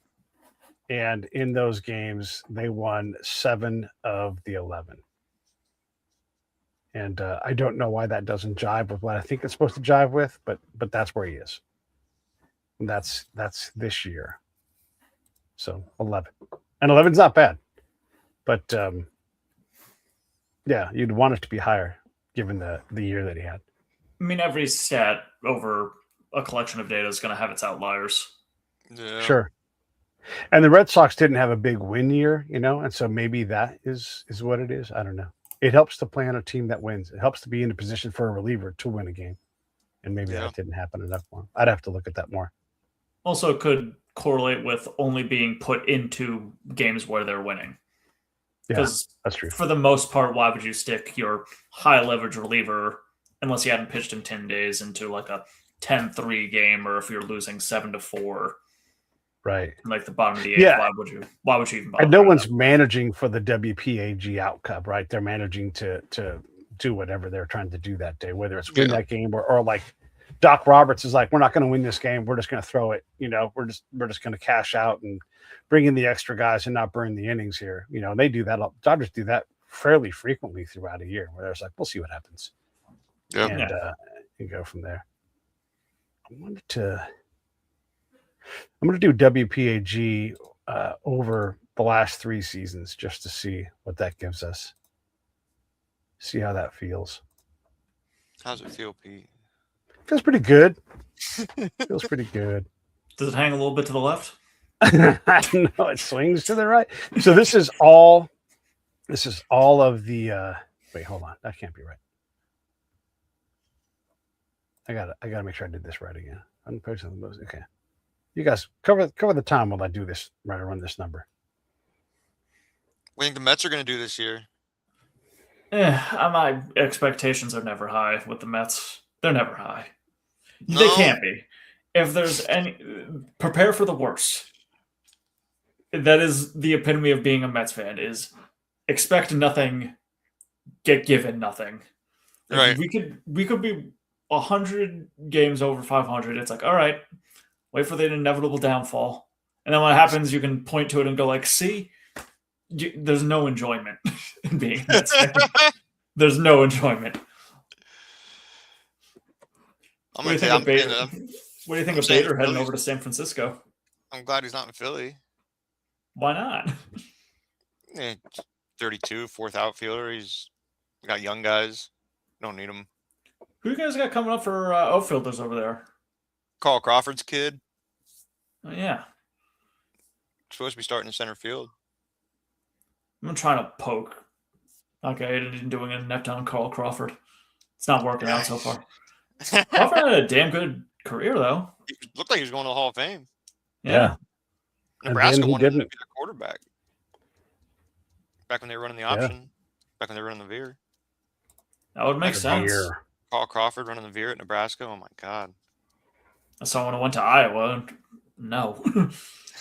And in those games, they won 7 of the 11. And I don't know why that doesn't jive with what I think it's supposed to jive with, but that's where he is. And that's this year. So 11. And 11's not bad. But you'd want it to be higher given the year that he had. I mean, every stat over a collection of data is going to have its outliers. Yeah. Sure. And the Red Sox didn't have a big win year, and so maybe that is what it is. I don't know. It helps to play on a team that wins. It helps to be in a position for a reliever to win a game. And maybe that didn't happen enough for him. I'd have to look at that more. Also, it could correlate with only being put into games where they're winning. Because that's true. For the most part, why would you stick your high leverage reliever, unless you hadn't pitched in 10 days, into like a 10-3 game, or if you're losing 7-4? Right. Like the bottom of the eighth, why would you even bother? And no one's managing for the WPAg outcome, right? They're managing to do whatever they're trying to do that day, whether it's win that game or like Doc Roberts is like, we're not going to win this game. We're just going to throw it. We're just going to cash out and bring in the extra guys and not burn the innings here. And they do that. Dodgers do that fairly frequently throughout a year, where there's like, we'll see what happens. And go from there. I'm going to do WPAG over the last 3 seasons just to see what that gives us. See how that feels. How's it feel, Pete? Feels pretty good. Feels pretty good. Does it hang a little bit to the left? No, it swings to the right. So this is all of the wait, hold on. That can't be right. I gotta make sure I did this right again. Okay. You guys cover the time while I do this, right around this number. What do you think the Mets are going to do this year? My expectations are never high with the Mets. They're never high. No. They can't be. If there's any, prepare for the worst. That is the epitome of being a Mets fan: is expect nothing, get given nothing. Right. We could be 100 games over 500. It's like, all right, wait for the inevitable downfall, and then when it happens, you can point to it and go like, see, there's no enjoyment in being a Mets fan. There's no enjoyment. What do you think of Bader heading over to San Francisco? I'm glad he's not in Philly. Why not? 32, fourth outfielder. He's got young guys. Don't need him. Who you guys got coming up for outfielders over there? Carl Crawford's kid. Oh, yeah. Supposed to be starting in center field. I'm trying to poke. Okay, doing a net down Carl Crawford. It's not working out so far. Crawford had a damn good career, though. He looked like he was going to the Hall of Fame. Yeah. Nebraska wanted him to be a quarterback. Back when they were running the option. Yeah. Back when they were running the veer. That would make sense. Carl Crawford running the veer at Nebraska. Oh, my God. I saw when I went to Iowa. No.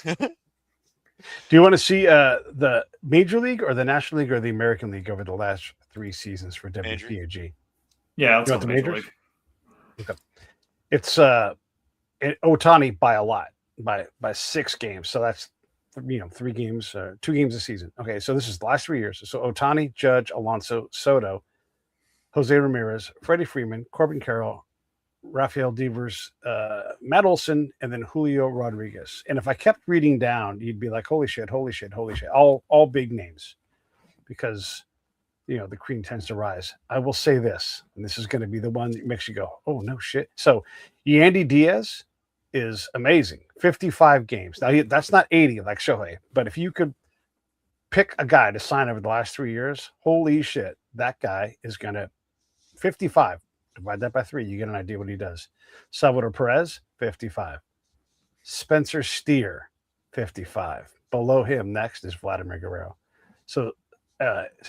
Do you want to see the Major League or the National League or the American League over the last 3 seasons for WPAG? Yeah, let's go the Major League. Okay. It's Ohtani by a lot, by 6 games. So that's 3 games, 2 games a season. Okay, so this is the last 3 years. So Ohtani, Judge, Alonso, Soto, Jose Ramirez, Freddie Freeman, Corbin Carroll, Rafael Devers, Matt Olson, and then Julio Rodriguez. And if I kept reading down, you'd be like, holy shit, holy shit, holy shit. All big names, because the cream tends to rise. I will say this, and this is going to be the one that makes you go, oh, no shit. So Yandy Diaz is amazing. 55 games. Now, that's not 80 like Shohei, but if you could pick a guy to sign over the last 3 years, holy shit, that guy is going to 55. Divide that by 3, you get an idea what he does. Salvador Perez, 55. Spencer Steer, 55. Below him, next is Vladimir Guerrero. So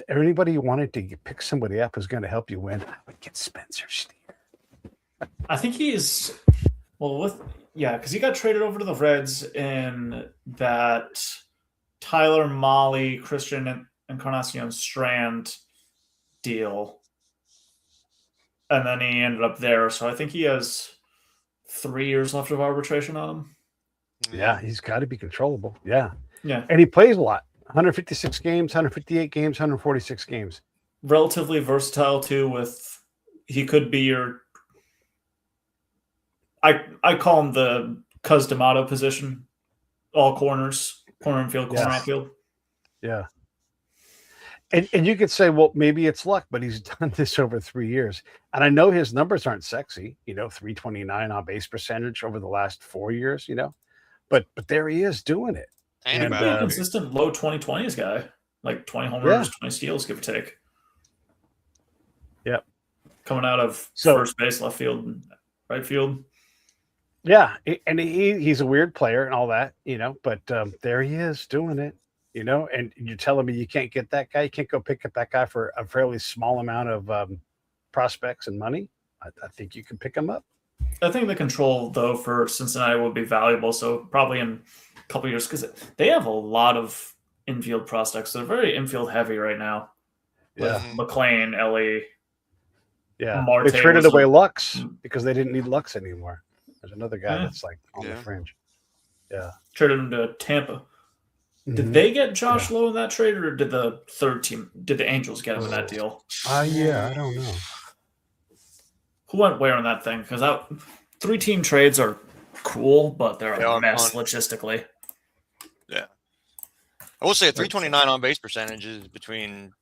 anybody who wanted to pick somebody up who's going to help you win, I would get Spencer Steer. I think he's because he got traded over to the Reds in that Tyler Mahle, Christian Encarnacion Strand deal. And then he ended up there. So I think he has 3 years left of arbitration on him. Yeah, he's got to be controllable. Yeah. Yeah. And he plays a lot. 156 games, 158 games, 146 games. Relatively versatile, too, he could be your... I call him the Cuz D'Amato position. All corners. Corner infield, corner outfield. Yeah. And you could say, well, maybe it's luck, but he's done this over 3 years. And I know his numbers aren't sexy, 329 on base percentage over the last 4 years, but there he is doing it. And a consistent low 2020s guy, like 20 homers, 20 steals, give or take. Yep. Coming out of first base, left field, and right field. Yeah, and he's a weird player and all that, but there he is doing it. And you're telling me you can't get that guy? You can't go pick up that guy for a fairly small amount of prospects and money? I think you can pick him up. I think the control, though, for Cincinnati will be valuable. So probably in a couple of years, because they have a lot of infield prospects. They're very infield heavy right now. Yeah. McLean, Ellie. Yeah. Marte, they traded away Lux because they didn't need Lux anymore. There's another guy that's like on the fringe. Yeah. Traded him to Tampa. Did they get Josh Lowe in that trade, or did the third team, did the Angels get him in that deal? Yeah, I don't know. Who went where on that thing? Because 3-team trades are cool, but they're a mess logistically. Yeah. I will say a 329 on base percentage is between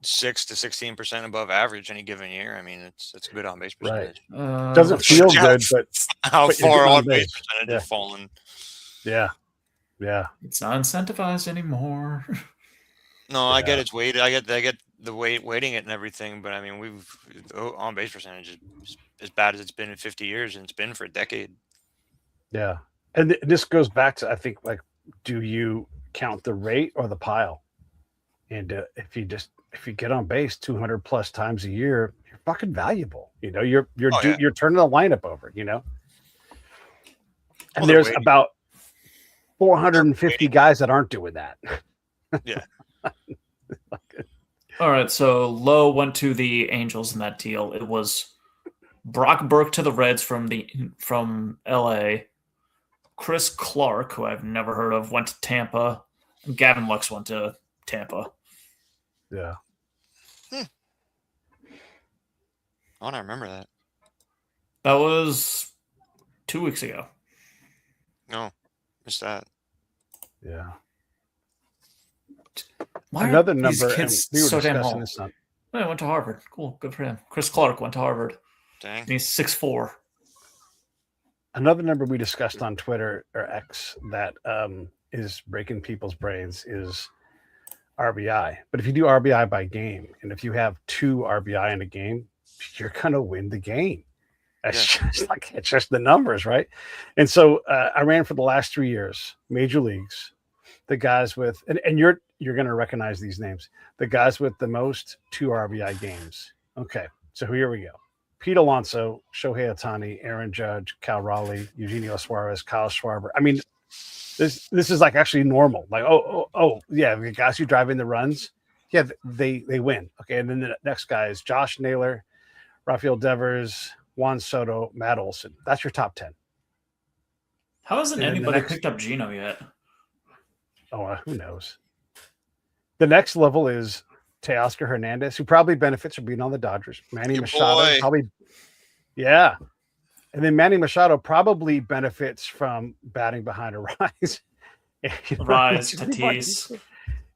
6 to 16% above average any given year. I mean, it's good on base percentage. Right. Doesn't feel good, but how far on base percentage has fallen. Yeah. Yeah. It's not incentivized anymore. No, I get it's weighted. I get the weighting it and everything, but I mean, we've on base percentage is as bad as it's been in 50 years, and it's been for a decade. Yeah. And this goes back to, I think, like, do you count the rate or the pile? And if you get on base 200 plus times a year, you're fucking valuable. You're turning the lineup over. And there's about 450 guys that aren't doing that. Yeah. All right. So Lowe went to the Angels in that deal. It was Brock Burke to the Reds from LA. Chris Clark, who I've never heard of, went to Tampa. And Gavin Lux went to Tampa. Yeah. I don't remember that. That was 2 weeks ago. No, missed that. Yeah. Another number. Kids we were so discussing this on. I went to Harvard. Cool, good for him. Chris Clark went to Harvard. Dang. And he's 6'4". Another number we discussed on Twitter or X that is breaking people's brains is RBI. But if you do RBI by game, and if you have 2 RBI in a game, you're gonna win the game. That's it's just the numbers, right? And so I ran for the last 3 years, major leagues. The guys with and you're gonna recognize these names. The guys with the most 2 RBI games. Okay, so here we go. Pete Alonso, Shohei Ohtani, Aaron Judge, Cal Raleigh, Eugenio Suarez, Kyle Schwarber. I mean, this is like actually normal. Like, yeah, the guys who drive in the runs, yeah, they win. Okay, and then the next guy is Josh Naylor, Rafael Devers, Juan Soto, Matt Olson. That's your top 10. How hasn't anybody picked up Gino yet? Oh, who knows? The next level is Teoscar Hernandez, who probably benefits from being on the Dodgers. Manny Machado probably, yeah. And then Manny Machado probably benefits from batting behind a Rise. Rise, Tatis.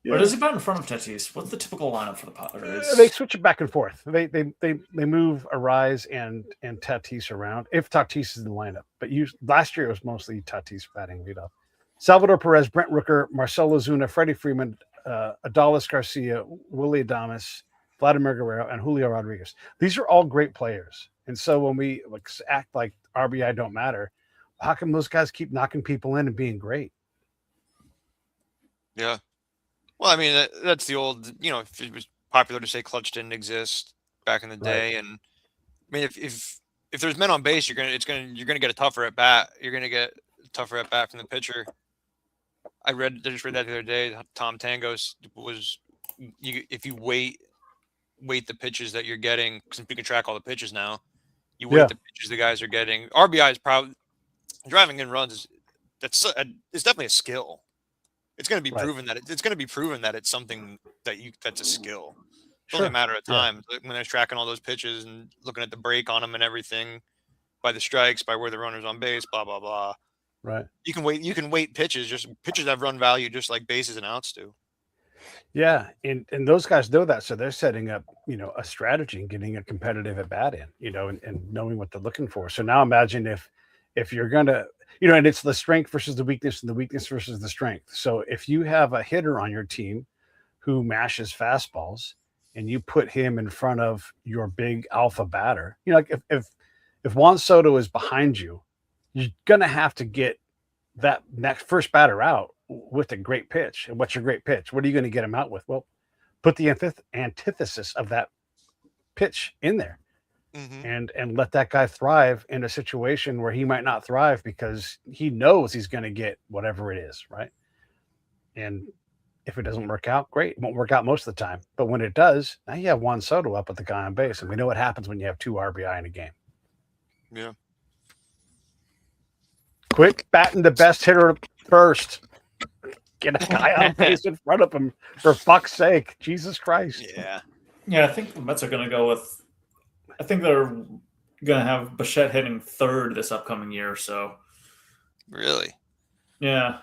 Yeah. Or does he bat in front of Tatis? What's the typical lineup for the Padres? They switch it back and forth. They move Arise and Tatis around if Tatis is in the lineup. But last year it was mostly Tatis batting leadoff. Salvador Perez, Brent Rooker, Marcell Ozuna, Freddie Freeman, Adolis Garcia, Willie Adames, Vladimir Guerrero, and Julio Rodriguez. These are all great players. And so when we act like RBI don't matter, how come those guys keep knocking people in and being great? Yeah. Well, I mean, that's the old, if it was popular to say clutch didn't exist back in the day. And I mean, if there's men on base, you're gonna get a tougher at bat. You're gonna get a tougher at bat from the pitcher. I just read that the other day. Tom Tangos was, if you weight the pitches that you're getting, since we can track all the pitches now, you weight the pitches the guys are getting. RBI is probably driving in runs. It's definitely a skill. It's going to be proven that it's going to be proven that it's something that's a skill. It's only a matter of time when they're tracking all those pitches and looking at the break on them and everything, by the strikes, by where the runner's on base, blah blah blah. Right. You can weight pitches. Just pitches have run value, just like bases and outs do. Yeah, and those guys know that, so they're setting up, a strategy and getting a competitive at bat in, and knowing what they're looking for. So now imagine if you're gonna, and it's the strength versus the weakness and the weakness versus the strength. So if you have a hitter on your team who mashes fastballs and you put him in front of your big alpha batter, like if Juan Soto is behind you, you're gonna have to get that next first batter out with a great pitch. And what's your great pitch? What are you going to get him out with? Well, put the antithesis of that pitch in there, and let that guy thrive in a situation where he might not thrive because he knows he's going to get whatever it is, right? And if it doesn't work out, great. It won't work out most of the time. But when it does, now you have Juan Soto up with the guy on base. And we know what happens when you have 2 RBI in a game. Yeah. Quick batting the best hitter first. Get a guy on base in front of him, for fuck's sake. Jesus Christ. Yeah. Yeah, I think the Mets are going to go with – I think they're going to have Bichette hitting third this upcoming year. So Really? Yeah.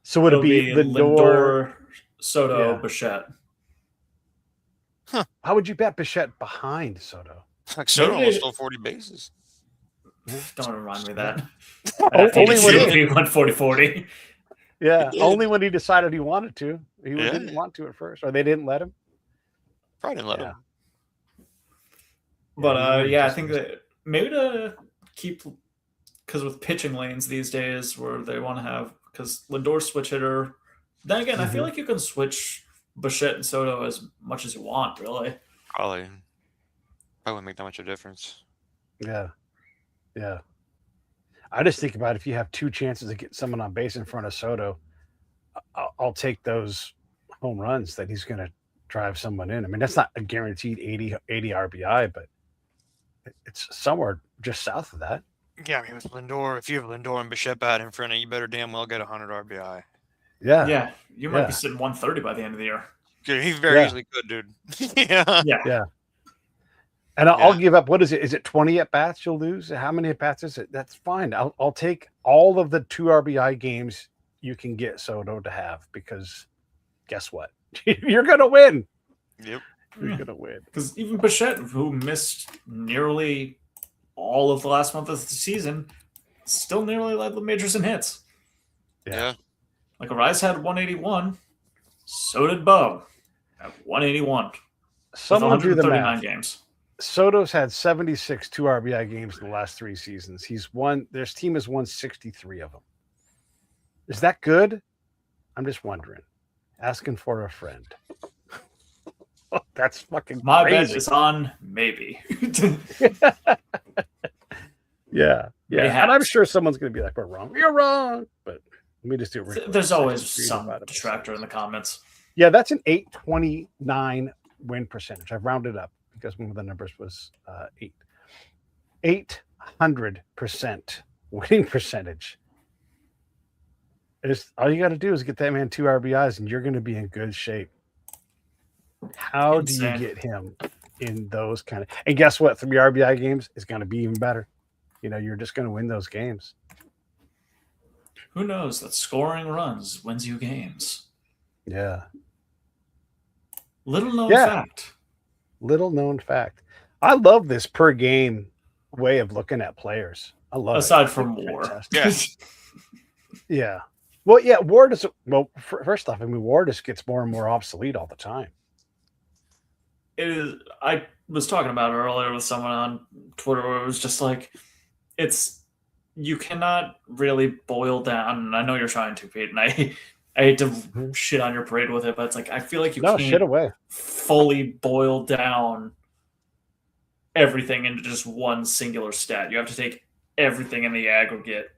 So would it be Lindor, Soto, Bichette? Huh. How would you bet Bichette behind Soto? Like Soto almost stole 40 bases. Don't remind me of that. Only when he went 40-40. Yeah, only when he decided he wanted to. He didn't want to at first, or they didn't let him. Probably didn't let him. But I think that maybe to keep, because with pitching lanes these days where they want to have, because Lindor's switch hitter. Then again, I feel like you can switch Bichette and Soto as much as you want, really. Probably wouldn't make that much of a difference. Yeah. I just think about if you have 2 chances to get someone on base in front of Soto, I'll take those home runs that he's going to drive someone in. I mean, that's not a guaranteed 80 RBI, but it's somewhere just south of that. Yeah, I mean, with Lindor, if you have Lindor and Bichette bat in front of you, better damn well get 100 RBI. Yeah, you might be sitting 130 by the end of the year. Dude, he very easily could, dude. Yeah. And I'll give up. What is it? Is it 20 at bats you'll lose? How many at bats is it? That's fine. I'll take all of the 2 RBI games you can get Soto to have, because guess what? You're gonna win. Yep, you're gonna win. Because even Bichette, who missed nearly all of the last month of the season, still nearly led the majors in hits. Yeah. Like Arise had 181, so did Bub at 181. Someone do the 139 games. Soto's had 76 2 RBI games in the last 3 seasons. This team has won 63 of them. Is that good? I'm just wondering. Asking for a friend. That's fucking My crazy. bet is on maybe. Yeah. And I'm sure someone's going to be like, we're wrong. You're wrong. But let me just do it. There's always some detractor in the comments. Yeah, that's an 829 win percentage. I've rounded up because one of the numbers was 8. 800% winning percentage. All you got to do is get that man 2 RBIs and you're going to be in good shape. How do you get him in those kind of... And guess what? 3 RBI games is going to be even better. You're just going to win those games. Who knows that scoring runs wins you games? Yeah. Little known fact. I love this per game way of looking at players. I love Aside from WAR. Yeah. Well, yeah, WAR does. Well, first off, WAR just gets more and more obsolete all the time. It is. I was talking about it earlier with someone on Twitter where it was just like, you cannot really boil down. And I know you're trying to, Pete, and I hate to shit on your parade with it, but it's like I feel like you can't fully boil down everything into just one singular stat. You have to take everything in the aggregate.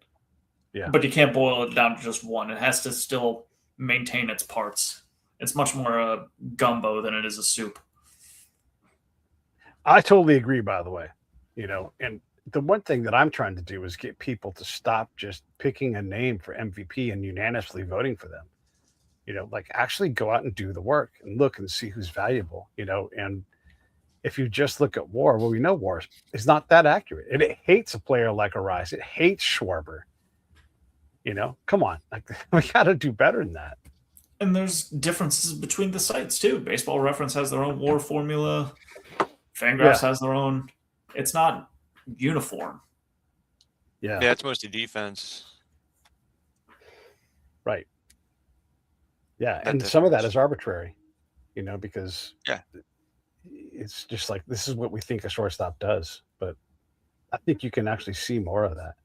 Yeah. But you can't boil it down to just one. It has to still maintain its parts. It's much more a gumbo than it is a soup. I totally agree, by the way. And the one thing that I'm trying to do is get people to stop just picking a name for MVP and unanimously voting for them. Like actually go out and do the work and look and see who's valuable, and if you just look at WAR, well, we know WAR is not that accurate. It hates a player like Arise. It hates Schwarber. Come on. Like, we got to do better than that. And there's differences between the sites too. Baseball Reference has their own WAR formula. Fangraphs has their own. It's not uniform. Yeah, it's mostly defense. Right. Yeah, and some of that is arbitrary, because it's just like this is what we think a shortstop does, but I think you can actually see more of that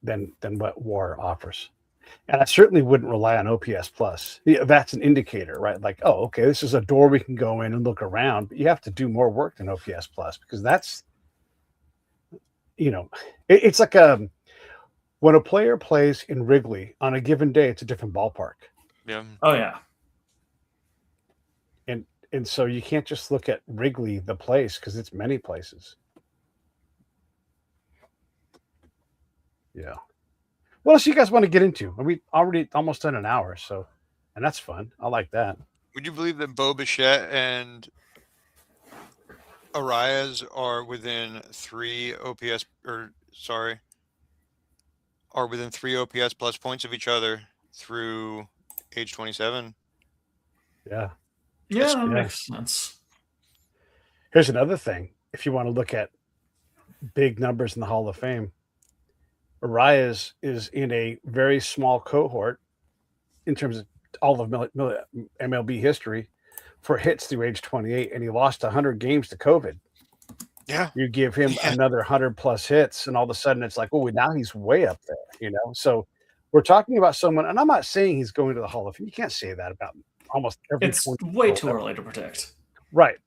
than what WAR offers. And I certainly wouldn't rely on OPS plus. That's an indicator, right? Like, oh, okay, this is a door we can go in and look around, but you have to do more work than OPS plus because that's, it's like when a player plays in Wrigley on a given day, it's a different ballpark. Yeah. Oh yeah. And so you can't just look at Wrigley, the place, because it's many places. Yeah. What else do you guys want to get into? We already almost done an hour, and that's fun. I like that. Would you believe that Bo Bichette and Arias are within 3 OPS plus points of each other through age 27? Yeah. Yeah, that makes sense. Here's another thing. If you want to look at big numbers in the Hall of Fame, Arias is in a very small cohort in terms of all of MLB history for hits through age 28, and he lost 100 games to COVID. Yeah. You give him another 100 plus hits, and all of a sudden it's like, oh, now he's way up there, So we're talking about someone, and I'm not saying he's going to the Hall of Fame. You can't say that about almost every. It's way too early to predict. Right.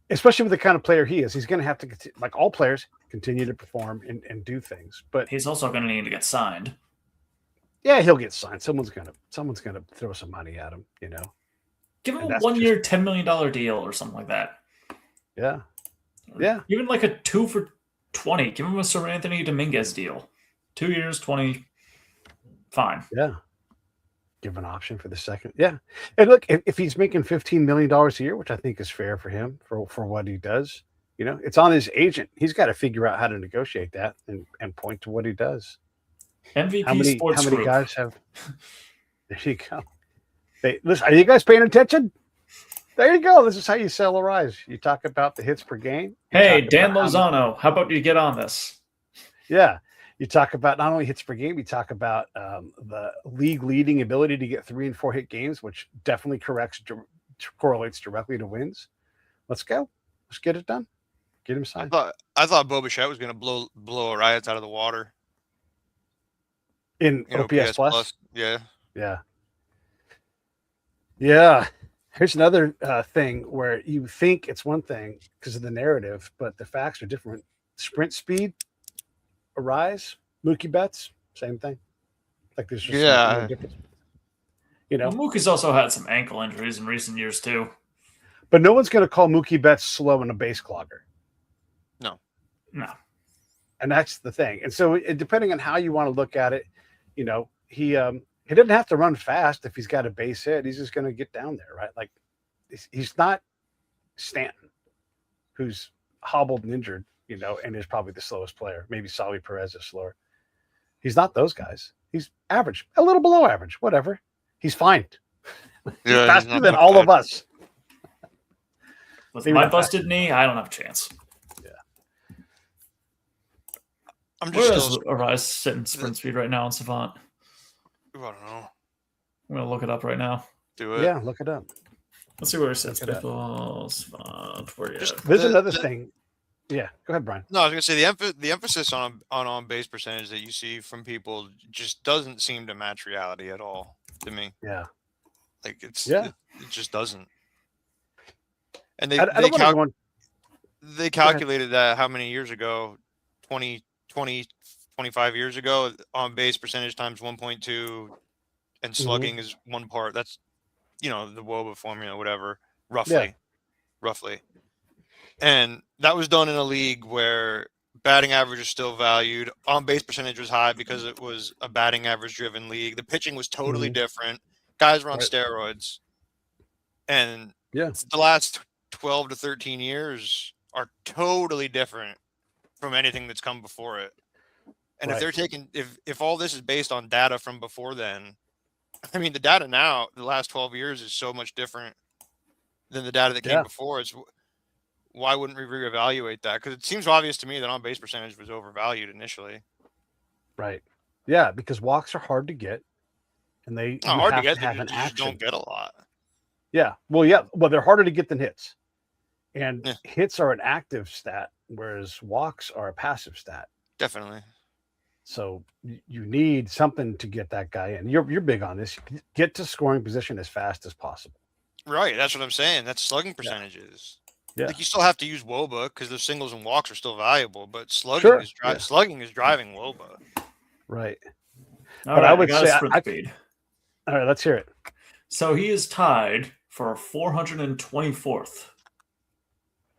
Especially with the kind of player he is. He's going to have to, like all players, continue to perform and do things. But he's also going to need to get signed. Yeah, he'll get signed. Someone's gonna throw some money at him, Give him a 1-year, $10 million deal or something like that. Yeah. Yeah. Even like a 2 for $20. Give him a Sir Anthony Dominguez deal. 2 years, 20. Fine. Yeah. Give an option for the second. Yeah. And look, if he's making $15 million a year, which I think is fair for him for what he does, it's on his agent. He's got to figure out how to negotiate that and point to what he does. MVP Sports How many Group. guys have? There you go. Listen, are you guys paying attention? There you go. This is how you sell a rise. You talk about the hits per game. Hey, Dan Lozano, how about you get on this? Yeah. You talk about not only hits per game, you talk about the league leading ability to get 3 and 4 hit games, which definitely correlates directly to wins. Let's go. Let's get it done. Get him signed. I thought Bo Bichette was going to blow Arias out of the water. In OPS plus? Yeah. Yeah. Yeah. Here's another thing where you think it's one thing because of the narrative, but the facts are different. Sprint speed, Arias, Mookie Betts, same thing. Like there's just no difference. Well, Mookie's also had some ankle injuries in recent years too. But no one's going to call Mookie Betts slow and a base clogger. No. And that's the thing. And so depending on how you want to look at it, he doesn't have to run fast if he's got a base hit. He's just going to get down there, right? Like he's not Stanton, who's hobbled and injured, and is probably the slowest player. Maybe Salvi Perez is slower. He's not those guys. He's average, a little below average, whatever. He's fine. He's faster than all of us. With my busted knee, I don't have a chance. Yeah. Where is Arias sitting sprint speed right now on Savant? I don't know. I'm going to look it up right now. Do it. Yeah, look it up. Let's see where he sits. Baseball, Savant, where you at? There's another thing. Yeah, go ahead, Brian. No, I was going to say the emphasis on base percentage that you see from people just doesn't seem to match reality at all to me. Yeah. Like it just doesn't. And they calculated that how many years ago, 25 years ago, on base percentage times 1.2 and slugging is 1 part. That's, the WOBA formula, whatever, roughly. And that was done in a league where batting average is still valued. On base percentage was high because it was a batting average driven league. The pitching was totally different. Guys were on steroids. And the last 12 to 13 years are totally different from anything that's come before it. And if they're taking, if all this is based on data from before then, I mean, the data now, the last 12 years, is so much different than the data that came before. It's why wouldn't we reevaluate that? Because it seems obvious to me that on base percentage was overvalued initially. Right. Yeah, because walks are hard to get, and you hard have to get. To have you an just action. Don't get a lot. Yeah. Well, they're harder to get than hits, and hits are an active stat, whereas walks are a passive stat. Definitely. So you need something to get that guy in. You're big on this. Get to scoring position as fast as possible. Right. That's what I'm saying. That's slugging percentages. Yeah. Like you still have to use WOBA because those singles and walks are still valuable, but slugging slugging is driving WOBA. Right. But I would say sprint speed. All right, let's hear it. So he is tied for 424th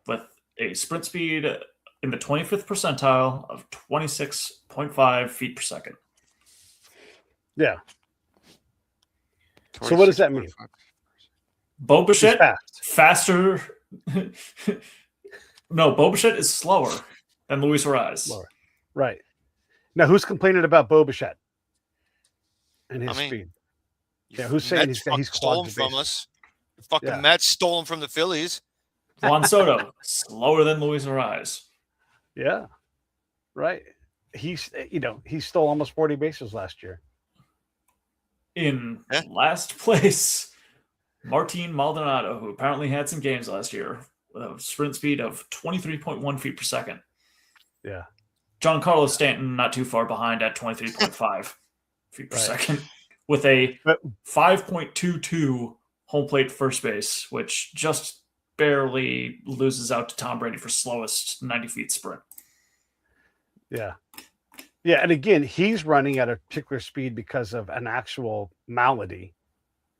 with a sprint speed in the 25th percentile of 26.5 feet per second. Yeah. So what does that mean? Bo Bichette faster. No, Bo Bichette is slower than Luis Arraez. Slower. Right. Now, who's complaining about Bo Bichette and his speed? Yeah, who's saying he's stolen from us? Fucking Mets stole him from the Phillies. Juan Soto, slower than Luis Arraez. Yeah. Right. He stole almost 40 bases last year. In last place, Martin Maldonado, who apparently had some games last year, with a sprint speed of 23.1 feet per second. Yeah. Giancarlo Stanton not too far behind at 23.5 feet per second, with a 5.22 home plate first base, which just barely loses out to Tom Brady for slowest 90 feet sprint. Yeah. Yeah, and again, he's running at a particular speed because of an actual malady.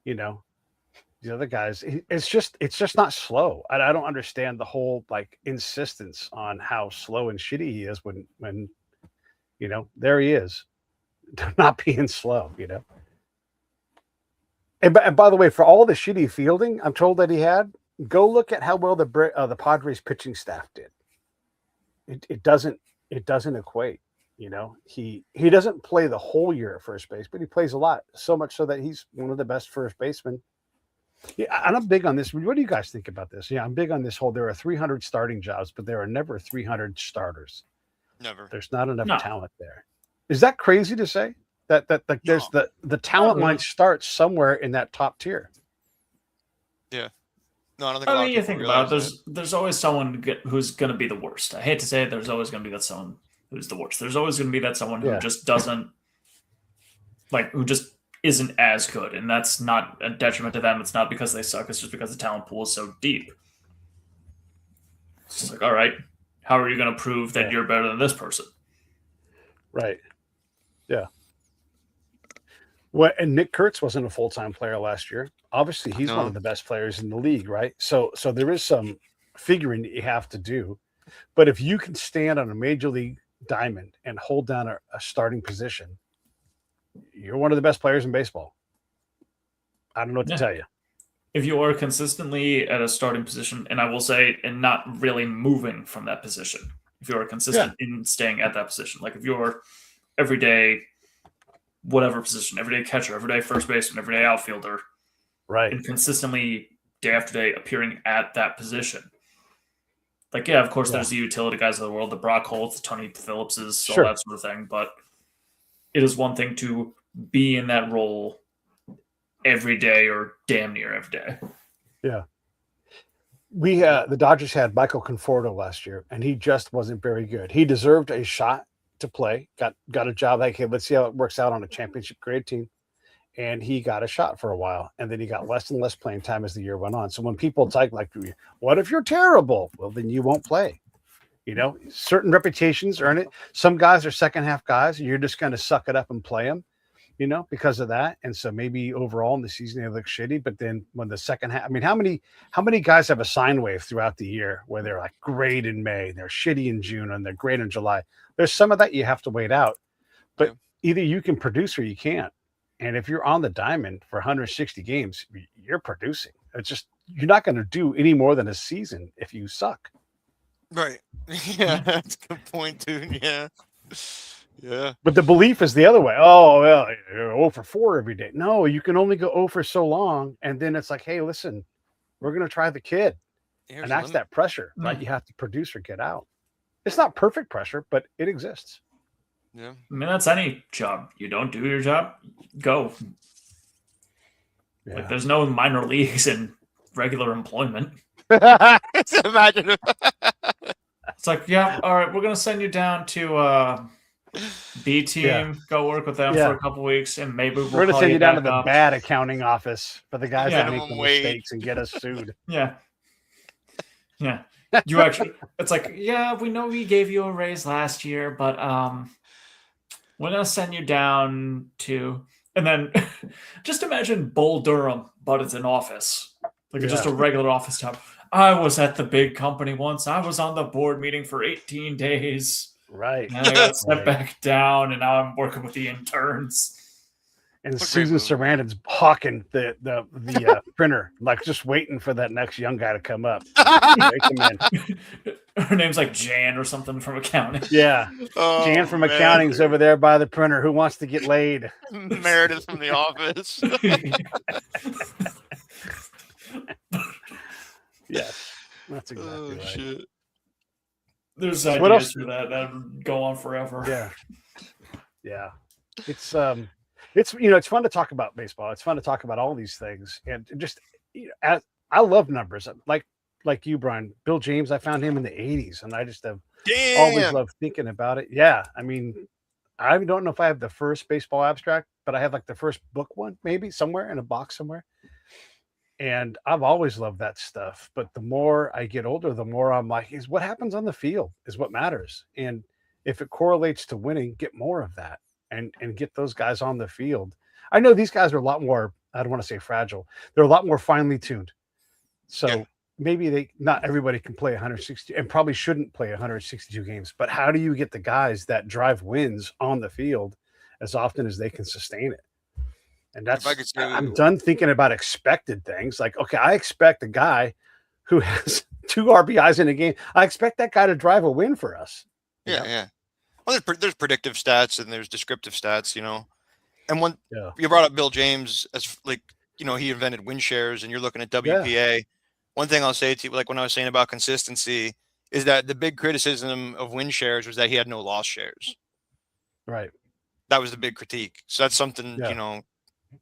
The other guys, it's just not slow. I don't understand the whole insistence on how slow and shitty he is when there he is, not being slow. And by the way, for all the shitty fielding I'm told that he had, go look at how well the Padres pitching staff did. It doesn't equate. He doesn't play the whole year at first base, but he plays a lot, so much so that he's one of the best first basemen. Yeah, and I'm big on this. What do you guys think about this? Yeah, I'm big on this whole. There are 300 starting jobs, but there are never 300 starters. Never. There's not enough talent there. Is that crazy to say? That there's the talent line starts somewhere in that top tier. Yeah. No, I don't think. I mean, you think about it. There's always someone who's going to be the worst. I hate to say it. There's always going to be that someone who's the worst. There's always going to be that someone who just doesn't who just isn't as good, and that's not a detriment to them. It's not because they suck. It's just because the talent pool is so deep. It's just all right, how are you going to prove that you're better than this person? Right. Yeah. Well, and Nick Kurtz wasn't a full-time player last year. Obviously, he's one of the best players in the league, right? So there is some figuring that you have to do. But if you can stand on a major league diamond and hold down a starting position, you're one of the best players in baseball. I don't know what to tell you. If you are consistently at a starting position, and I will say, and not really moving from that position, if you are consistent in staying at that position, like if you're everyday, whatever position, everyday catcher, everyday first baseman, everyday outfielder, right, and consistently day after day appearing at that position. Of course, there's the utility guys of the world, the Brock Holtz, Tony Phillipses, all that sort of thing, but it is one thing to be in that role every day or damn near every day. Yeah. The Dodgers had Michael Conforto last year, and he just wasn't very good. He deserved a shot to play, got a job. Let's see how it works out on a championship grade team. And he got a shot for a while, and then he got less and less playing time as the year went on. So when people talk what if you're terrible? Well, then you won't play. Certain reputations earn it. Some guys are second half guys, and you're just going to suck it up and play them, because of that. And so maybe overall in the season they look shitty, but then when the second half, how many guys have a sine wave throughout the year where they're great in May, they're shitty in June, and they're great in July? There's some of that you have to wait out, but either you can produce or you can't. And if you're on the diamond for 160 games, you're producing. It's just, you're not going to do any more than a season if you suck. Right. Yeah, that's a good point, dude. Yeah. Yeah. But the belief is the other way. Oh, well, you're 0 for 4 every day. No, you can only go 0 for so long. And then it's like, hey, listen, we're going to try the kid. And that's that pressure, right? You have to produce or get out. It's not perfect pressure, but it exists. Yeah. I mean, that's any job. You don't do your job, go. Yeah. Like, there's no minor leagues in regular employment. Imagine. It's like, yeah, all right, we're going to send you down to B team, Yeah. go work with them for a couple weeks, and maybe we're going to send you down to the bad accounting office for the guys that make the mistakes and get us sued. Yeah. Yeah. You actually, it's like, yeah, we know we gave you a raise last year, but we're going to send you down to, and then just imagine Bull Durham, but it's an office, like just a regular office job. I was at the big company once. I was on the board meeting for 18 days. Right. And I got sent back down, and now I'm working with the interns. And Susan Sarandon's hawking the printer, like just waiting for that next young guy to come up. Her name's like Jan or something from accounting. Yeah. Jan from accounting's over there by the printer. Who wants to get laid? Meredith from the office. Yes. That's exactly right. Shit. There's ideas for that would go on forever. Yeah. Yeah. It's it's fun to talk about baseball. It's fun to talk about all these things, and just I love numbers. Like you, Brian. Bill James, I found him in the '80s, and I just have always loved thinking about it. Yeah, I mean, I don't know if I have the first baseball abstract, but I have like the first book one, maybe somewhere in a box somewhere. And I've always loved that stuff. But the more I get older, the more I'm like, is what happens on the field is what matters. And if it correlates to winning, get more of that and get those guys on the field. I know these guys are a lot more, I don't want to say fragile. They're a lot more finely tuned. So maybe not everybody can play 160 and probably shouldn't play 162 games. But how do you get the guys that drive wins on the field as often as they can sustain it? And that's, I'm done thinking about expected things. Like, okay, I expect a guy who has 2 RBIs in a game. I expect that guy to drive a win for us. Yeah. Well, there's predictive stats and there's descriptive stats, And when you brought up Bill James as he invented win shares, and you're looking at WPA. Yeah. One thing I'll say to you, like when I was saying about consistency, is that the big criticism of win shares was that he had no loss shares. Right. That was the big critique. So that's something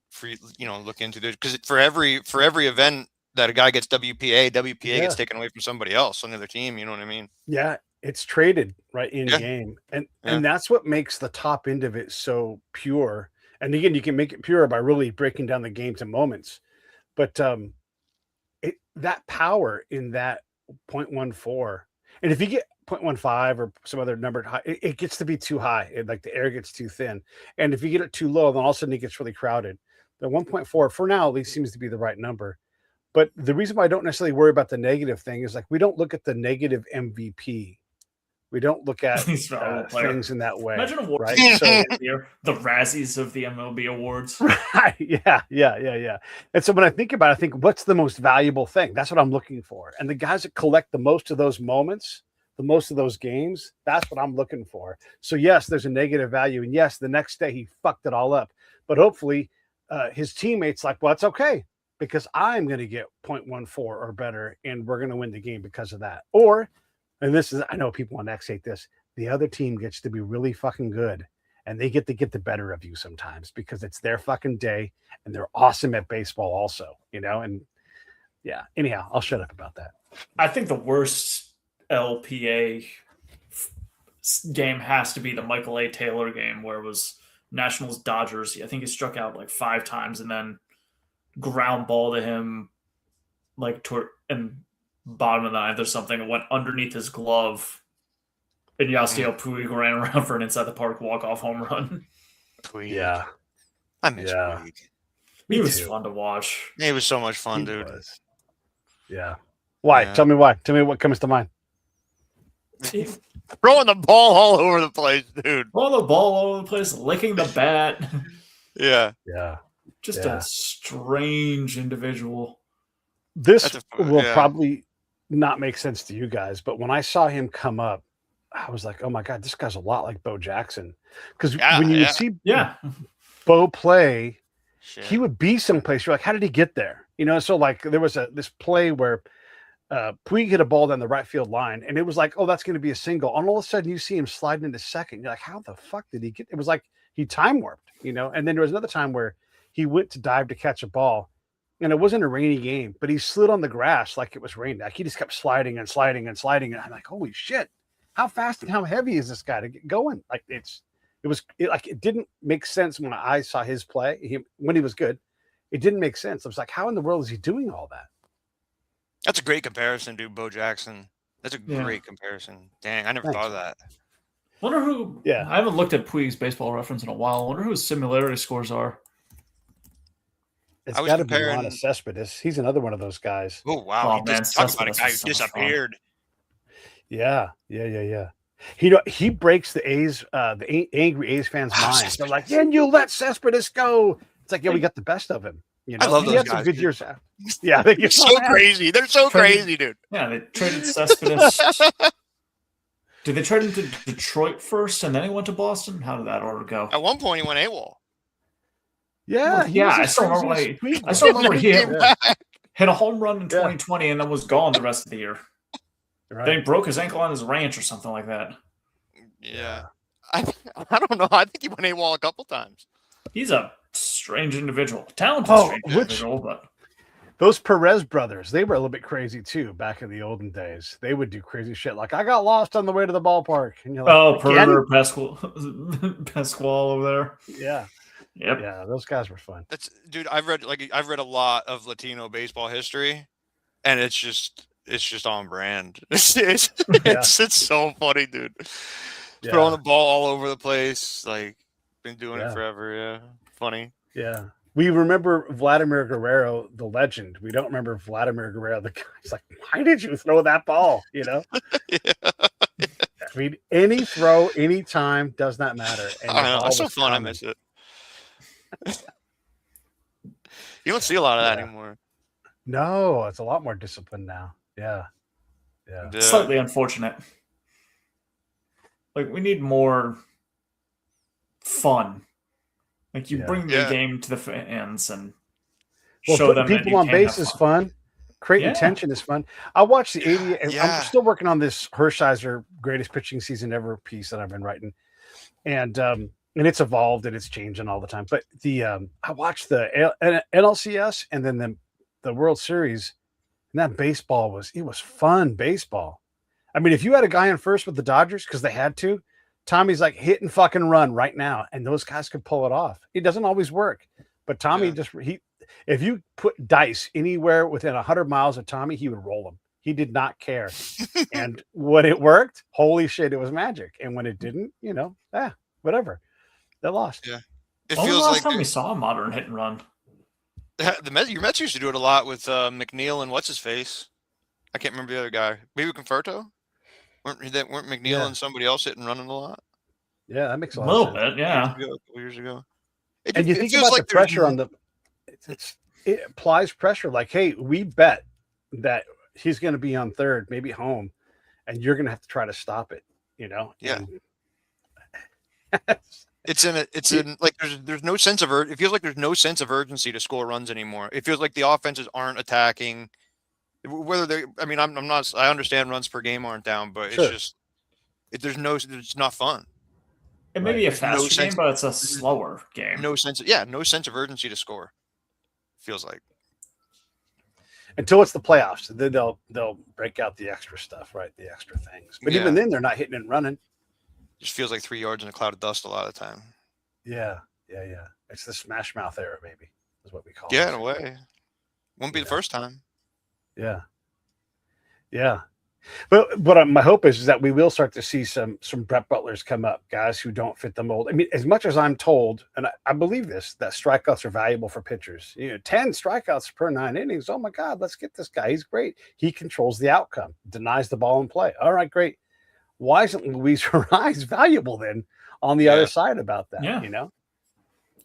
for look into this, because for every event that a guy gets WPA gets taken away from somebody else on the other team. You know what I mean? Yeah, it's traded right in game, and that's what makes the top end of it so pure. And again, you can make it pure by really breaking down the game to moments, but that power in that 0.14, and if you get 0.15 or some other number high, it gets to be too high. Like the air gets too thin, and if you get it too low, then all of a sudden it gets really crowded. The 1.4 for now at least seems to be the right number. But the reason why I don't necessarily worry about the negative thing is like we don't look at the negative MVP. We don't look at things in that way. Imagine awards, right? So, the Razzies of the MLB awards. Right. Yeah. And so when I think about it, I think, what's the most valuable thing? That's what I'm looking for. And the guys that collect the most of those moments, the most of those games, that's what I'm looking for. So yes, there's a negative value. And yes, the next day he fucked it all up. But hopefully his teammates like, well, it's okay, because I'm going to get 0.14 or better, and we're going to win the game because of that. Or, and this is, I know people on X hate this, the other team gets to be really fucking good, and they get to get the better of you sometimes because it's their fucking day, and they're awesome at baseball also, and yeah. Anyhow, I'll shut up about that. I think the worst LPA game has to be the Michael A. Taylor game, where it was Nationals Dodgers. I think he struck out like 5 times and then ground ball to him like in bottom of the 9th or something. It went underneath his glove, and Yasiel Puig ran around for an inside the park walk-off home run. Puig. Yeah. I miss Puig. He was fun to watch. It was so much fun, dude. Yeah. Why? Yeah. Tell me why. Tell me what comes to mind. Throwing the ball all over the place, dude. Throwing the ball all over the place, licking the bat. Yeah. Just a strange individual. This will probably not make sense to you guys, but when I saw him come up I was like, oh my God, this guy's a lot like Bo Jackson. Because when you would see Bo play, he would be someplace. You're like, how did he get there? So like there was this play where Puig hit a ball down the right field line, and it was like, oh, that's going to be a single. And all of a sudden, you see him sliding into second. You're like, how the fuck did he get? It was like he time warped, And then there was another time where he went to dive to catch a ball, and it wasn't a rainy game, but he slid on the grass like it was raining. Like he just kept sliding and sliding and sliding. And I'm like, holy shit, how fast and how heavy is this guy to get going? Like it didn't make sense when I saw his play. When he was good, it didn't make sense. I was like, how in the world is he doing all that? That's a great comparison, dude. Bo Jackson. That's a great comparison. Dang, I never thought of that. Wonder who. Yeah, I haven't looked at Puig's baseball reference in a while. I wonder who his similarity scores are. It's got to be Ron Cespedes. He's another one of those guys. Oh wow! Talk about a guy who disappeared. Yeah. He breaks the A's, the angry A's fans' minds. They're like, "Then you let Cespedes go." It's like, yeah, we got the best of him. I love those guys. Some good years after. Yeah, they're so crazy. They're so crazy, dude. Yeah, they traded Cespedes. Did they trade him to Detroit first, and then he went to Boston? How did that order go? At one point, he went AWOL. Yeah, I still remember he hit a home run in 2020 and then was gone the rest of the year. Right. Then he broke his ankle on his ranch or something like that. Yeah. I don't know. I think he went AWOL a couple times. He's a strange individual. Talented individual, but those Perez brothers, they were a little bit crazy too back in the olden days. They would do crazy shit like, I got lost on the way to the ballpark. And you're like, Perimeter Pascual over there. Yeah. Yep. Yeah, those guys were fun. Dude, I've read a lot of Latino baseball history, and it's just on brand. It's so funny, dude. Throwing the ball all over the place, like been doing it forever. Yeah, funny. Yeah, we remember Vladimir Guerrero, the legend. We don't remember Vladimir Guerrero, the guy. It's like, why did you throw that ball? I mean, any throw, any time does not matter. And I know, it's so fun. I miss it. You don't see a lot of that anymore. No, it's a lot more disciplined now. Yeah. Slightly unfortunate. Like, we need more fun. Like, you bring the game to the fans and show them people on base is fun. Creating tension is fun. I watched the 80. I'm still working on this Hershiser greatest pitching season ever piece that I've been writing, and it's evolved and it's changing all the time. But I watched the NLCS and then the World Series, and that baseball was fun baseball. I mean, if you had a guy in first with the Dodgers because they had to, Tommy's like hit and fucking run right now, and those guys could pull it off. It doesn't always work, but Tommy if you put dice anywhere within 100 miles of Tommy, he would roll them. He did not care. And when it worked, holy shit, it was magic. And when it didn't, whatever. They lost. Yeah. It feels the last time we saw a modern hit and run? Your Mets used to do it a lot with McNeil and what's his face. I can't remember the other guy. Maybe Conforto? Weren't McNeil and somebody else hitting running a lot? Yeah, that makes a lot of sense. A little bit, yeah. A couple years ago. And you think about the pressure on it applies pressure. Like, hey, we bet that he's going to be on third, maybe home, and you're going to have to try to stop it. Yeah. It's in like there's no sense of it feels like there's no sense of urgency to score runs anymore. It feels like the offenses aren't attacking. Whether I understand runs per game aren't down, but it's just it's not fun. It may be a faster game, but it's a slower game. No sense of urgency to score. Feels like until it's the playoffs, then they'll break out the extra stuff, right? The extra things. But even then, they're not hitting and running. Just feels like 3 yards in a cloud of dust a lot of the time. Yeah. It's the smash mouth era, maybe, is what we call it. Yeah, in a way. Won't be the first time. Yeah. But my hope is that we will start to see some Brett Butlers come up, guys who don't fit the mold. I mean, as much as I'm told, and I believe this, that strikeouts are valuable for pitchers. 10 strikeouts per 9 innings. Oh my God, let's get this guy. He's great. He controls the outcome, denies the ball in play. All right, great. Why isn't Luis Rise valuable then on the other side about that? Yeah.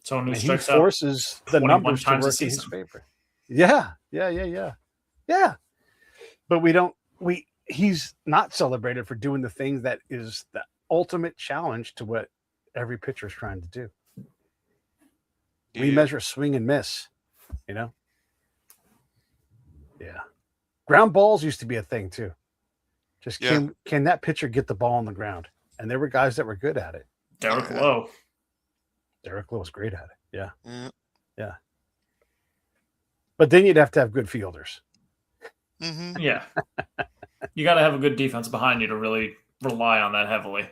So he forces the numbers to work in his favor. Yeah. But he's not celebrated for doing the thing that is the ultimate challenge to what every pitcher is trying to do. We measure swing and miss, you know? Yeah. Ground balls used to be a thing too. Just can that pitcher get the ball on the ground? And there were guys that were good at it. Derek Lowe. Derek Lowe was great at it. Yeah. Mm. Yeah. But then you'd have to have good fielders. Mm-hmm. Yeah. You got to have a good defense behind you to really rely on that heavily.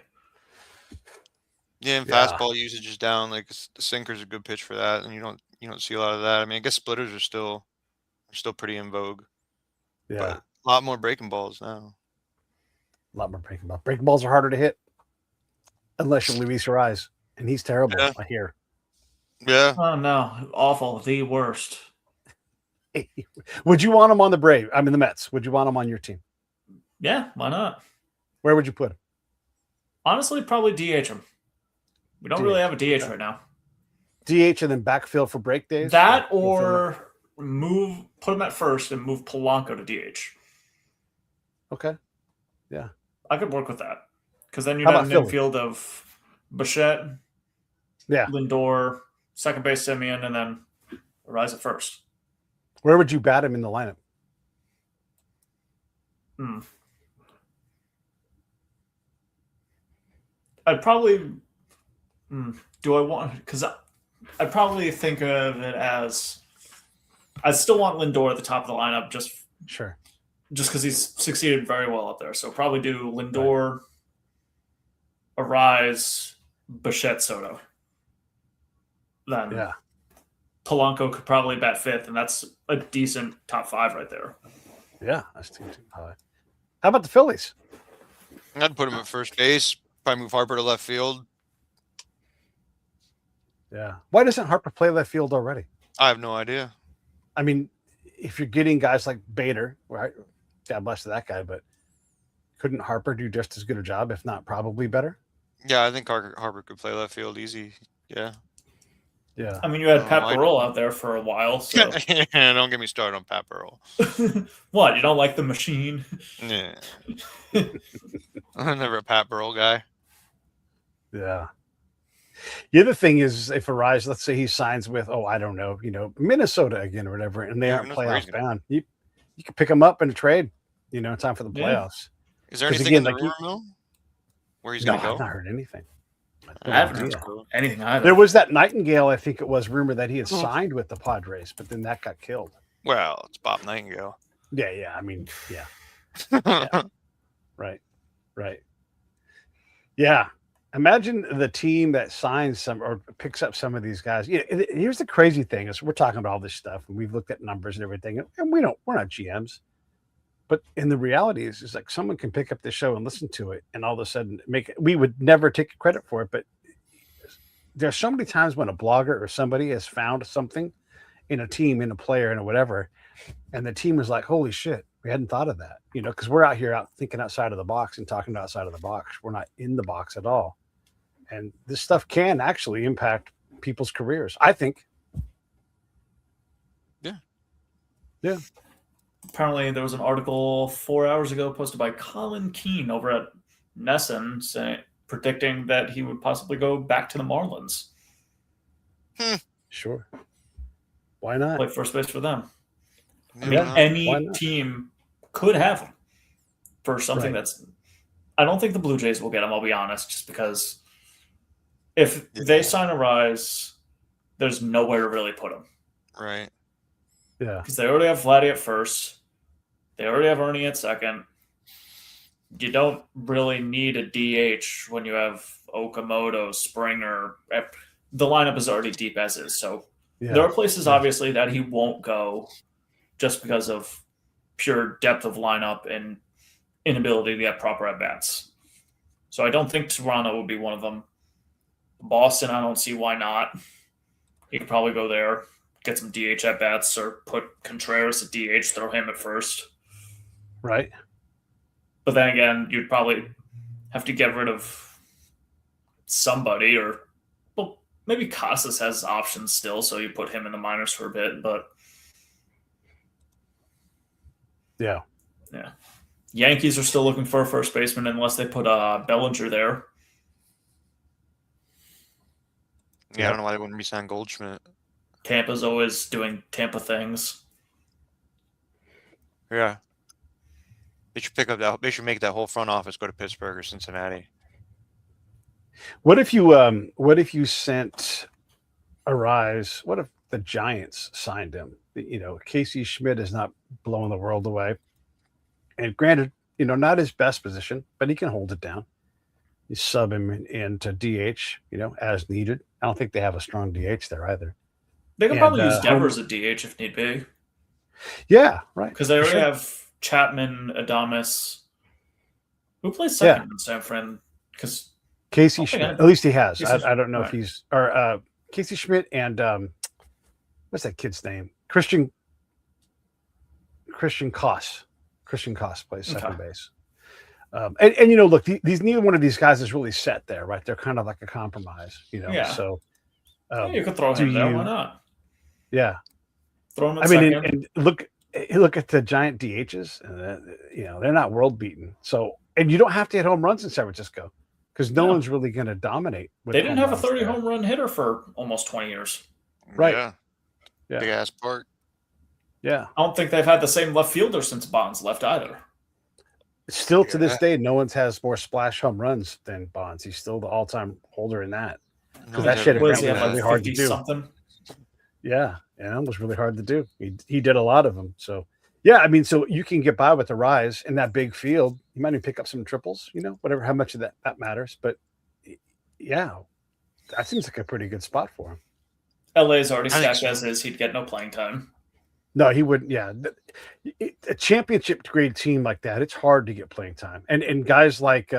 Yeah, and fastball usage is down. Like the sinker's a good pitch for that, and you don't see a lot of that. I mean, I guess splitters are still pretty in vogue. Yeah, but a lot more breaking balls now. A lot more breaking balls. Breaking balls are harder to hit unless you're Luis Ariz, and he's terrible. I hear. Yeah. Oh no, awful. The worst. Would you want him on the Mets? Would you want him on your team? Yeah, why not? Where would you put him? Honestly, probably DH him. We don't really have a DH right now. DH and then backfill for break days? That or put him at first and move Polanco to DH. Okay. Yeah. I could work with that. Because then you'd have an infield of Bichette, Lindor, second base Simeon, and then Ariz at first. Where would you bat him in the lineup? I'd probably because I'd probably think of it as I still want Lindor at the top of the lineup just because he's succeeded very well up there. So probably do Lindor, Ariz, Bichette, Soto. Then Polanco could probably bat fifth, and that's a decent top five right there. Yeah, that's too high. How about the Phillies? I'd put him at first base. Probably move Harper to left field. Yeah. Why doesn't Harper play left field already? I have no idea. I mean, if you're getting guys like Bader, right? God bless that guy, but couldn't Harper do just as good a job, if not probably better? Yeah, I think Harper could play left field easy. Yeah. Yeah. I mean, you had Pat Burrell out there for a while. So. Don't get me started on Pat Burrell. What? You don't like the machine? Yeah. I'm never a Pat Burrell guy. Yeah. The other thing is, if Ariz, let's say he signs with, I don't know, Minnesota again or whatever, and they aren't playoff bound, you can pick him up in a trade, in time for the playoffs. Is there anything in the rumor mill where he's going to go? I've not heard anything. I haven't heard anything either. There was that Nightingale, I think it was, rumor that he had signed with the Padres, but then that got killed. Well, it's Bob Nightingale. Yeah. I mean, yeah. Right. Yeah. Imagine the team that signs some or picks up some of these guys. Here's the crazy thing is we're talking about all this stuff and we've looked at numbers and everything, and we're not GMs. But in the reality is like someone can pick up the show and listen to it and all of a sudden we would never take credit for it. But there's so many times when a blogger or somebody has found something in a team, in a player, and whatever, and the team is like, holy shit, we hadn't thought of that, because we're out here thinking outside of the box and talking outside of the box. We're not in the box at all. And this stuff can actually impact people's careers, I think. Yeah. Apparently, there was an article 4 hours ago posted by Colin Keene over at Nesson predicting that he would possibly go back to the Marlins. Sure. Why not? Play first base for them. I mean, any team could have him for something that's... I don't think the Blue Jays will get him, I'll be honest, just because if they sign Ariz, there's nowhere to really put him. Right. Yeah. Because they already have Vladdy at first. They already have Ernie at second. You don't really need a DH when you have Okamoto, Springer. The lineup is already deep as is. So there are places, obviously, that he won't go just because of pure depth of lineup and inability to get proper at-bats. So I don't think Toronto would be one of them. Boston, I don't see why not. He could probably go there, get some DH at-bats, or put Contreras at DH, throw him at first. Right. But then again, you'd probably have to get rid of somebody, or maybe Casas has options still, so you put him in the minors for a bit. But yeah, Yankees are still looking for a first baseman unless they put Bellinger there. Yeah, I don't know why they wouldn't re-sign Goldschmidt. Tampa's always doing Tampa things. Yeah. They should pick up that. They should make that whole front office go to Pittsburgh or Cincinnati. What if you sent Arise? What if the Giants signed him? Casey Schmidt is not blowing the world away. And granted, not his best position, but he can hold it down. You sub him into DH, as needed. I don't think they have a strong DH there either. They could probably use Devers at DH if need be. Yeah, right. Because they already have Chapman, Adames. Who plays second in San Fran? Because Casey Schmidt. At least he has. I don't know if he's Casey Schmidt and what's that kid's name? Christian Koss. Christian Koss plays second base. And look, neither one of these guys is really set there, right? They're kind of like a compromise, So you could throw him there. Why not? Yeah, throw him. And look at the Giant DHs. They're not world beaten. So, and you don't have to hit home runs in San Francisco because no one's really going to dominate. They didn't have a 30 home run hitter for almost 20 years. Right. Yeah. Big ass park. Yeah. I don't think they've had the same left fielder since Bonds left either. Still to this day, no one's has more splash home runs than Bonds. He's still the all-time holder in that. Because that shit was really hard to do. Something? Yeah, it was really hard to do. He did a lot of them. So, yeah, so you can get by with the Rise in that big field. You might even pick up some triples, whatever, how much of that matters. But, yeah, that seems like a pretty good spot for him. LA's already stacked as is. He'd get no playing time. No, he wouldn't. Yeah, a championship grade team like that, it's hard to get playing time. And guys like,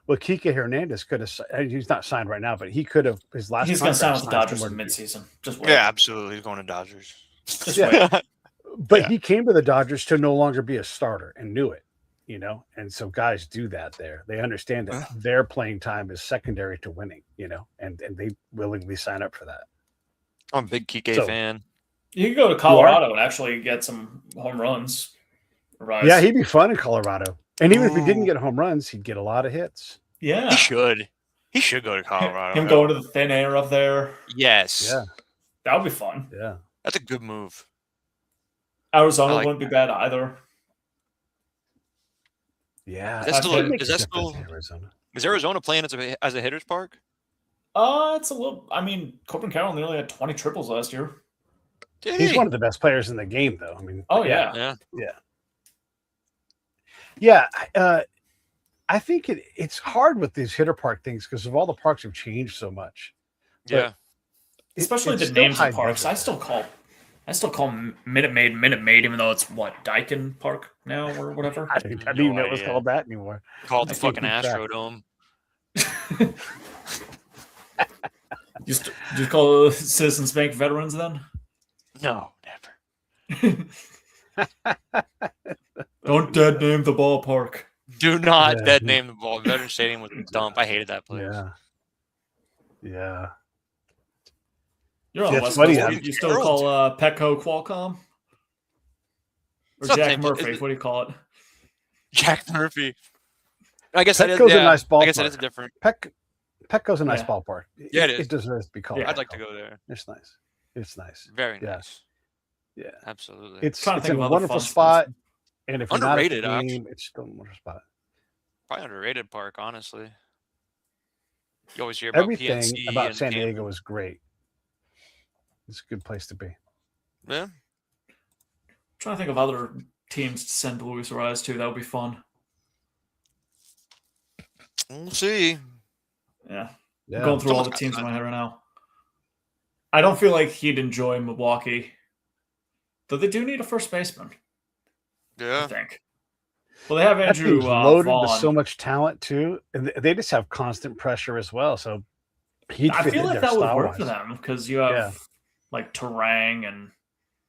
Kike Hernandez could have. He's not signed right now, but he could have. His last. He's going to sign with the Dodgers in midseason. Just wait. Yeah, absolutely. He's going to Dodgers. Just wait. But he came to the Dodgers to no longer be a starter and knew it. And so guys do that there. They understand that their playing time is secondary to winning. And they willingly sign up for that. I'm a big Kike fan. You could go to Colorado and actually get some home runs. Rise. Yeah, he'd be fun in Colorado. And even if he didn't get home runs, he'd get a lot of hits. Yeah. He should. He should go to Colorado. Him going to the thin air up there. Yes. Yeah. That would be fun. Yeah. That's a good move. Arizona wouldn't be bad either. Yeah. Is Arizona playing as a hitter's park? It's a little. Corbin Carroll nearly had 20 triples last year. He's one of the best players in the game, though. Yeah. I think it's hard with these hitter park things because of all the parks have changed so much. Yeah, especially the names of parks. I still call Minute Maid, even though it's Daikin Park now or whatever. I didn't even know it was called that anymore. Called the fucking Astrodome. You call Citizens Bank Veterans then? No, never. Don't dead name the ballpark. Do not dead name the ball. Veteran Stadium was a dump. I hated that place. Yeah. You're on West Coast. You still call Petco Qualcomm? Or Jack Murphy? What do you call it? Jack Murphy. I guess Petco's a nice ballpark. I guess that is a different. Petco's a nice ballpark. Yeah, it is. It deserves to be called. Yeah, I'd like to go there. It's nice. It's nice. Very nice. Yeah, absolutely. It's a wonderful spot, and if you're underrated, not at the game, it's still a wonderful spot. Probably underrated park, honestly. You always hear about everything PNC about San Diego is great. It's a good place to be. Yeah. I'm trying to think of other teams to send Luis Arraez to. That would be fun. We'll see. Yeah. I'm going through all the teams in my head right now. I don't feel like he'd enjoy Milwaukee. Though they do need a first baseman. Yeah. I think. Well, they have Andrew loaded Vaughn. with so much talent too, and they just have constant pressure as well. So I feel like that would work for them because you have like Terang and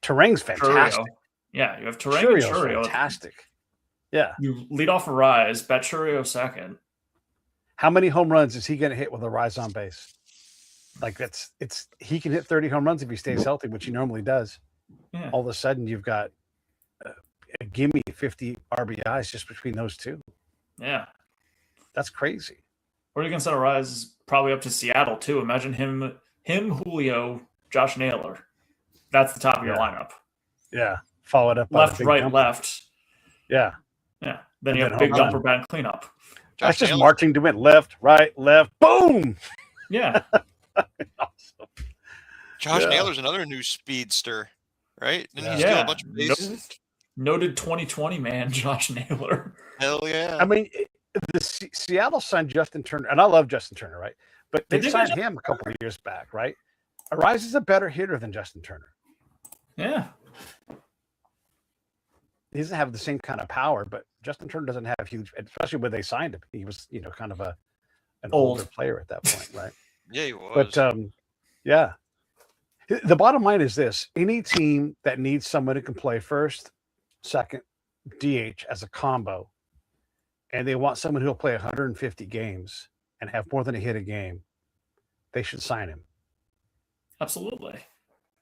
Terang's fantastic. Churio. Yeah, you have Terang and Churio. Fantastic. Yeah. You lead off Arraez, bet Churio second. How many home runs is he going to hit with Arraez on base? Like he can hit 30 home runs if he stays healthy, which he normally does. Yeah. All of a sudden, you've got give me 50 RBIs just between those two. Yeah. That's crazy. Or you can set Arraez is probably up to Seattle too. Imagine him, Julio, Josh Naylor. That's the top of your lineup. Yeah. Followed up left, by right, dumper. left. Yeah. Yeah. Then you have big dumper band cleanup. That's just marching to win. Left, right, left. Boom. Yeah. Awesome. Josh Naylor's another new speedster, right? Didn't he steal a bunch of bases? Noted 2020 man, Josh Naylor. Hell yeah. I mean, Seattle signed Justin Turner, and I love Justin Turner, right? But they signed him a couple of years back, right? Arraez is a better hitter than Justin Turner. Yeah. He doesn't have the same kind of power, but Justin Turner doesn't have huge, especially when they signed him. He was, kind of an older player at that point, right? Yeah, he was. But yeah. The bottom line is this: any team that needs someone who can play first, second, DH as a combo, and they want someone who'll play 150 games and have more than a hit a game, they should sign him. Absolutely.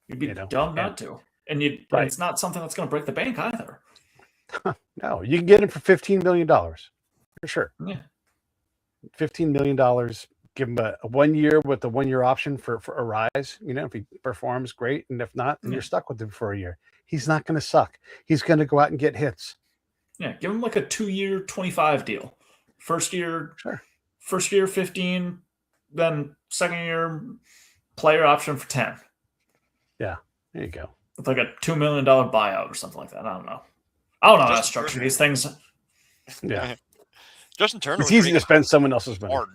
You'd be dumb not to. And it's not something that's going to break the bank either. No, you can get him for $15 million for sure. Yeah. $15 million. Give him a 1 year with the 1 year option for Arraez. If he performs, great. And if not, then you're stuck with him for a year. He's not going to suck. He's going to go out and get hits. Yeah. Give him like a 2-year, 25 deal. First year, 15, then second year player option for 10. Yeah. There you go. With like a $2 million buyout or something like that. I don't know how to structure these things. Yeah. Justin Turner. It's easy to spend someone else's money. Hard.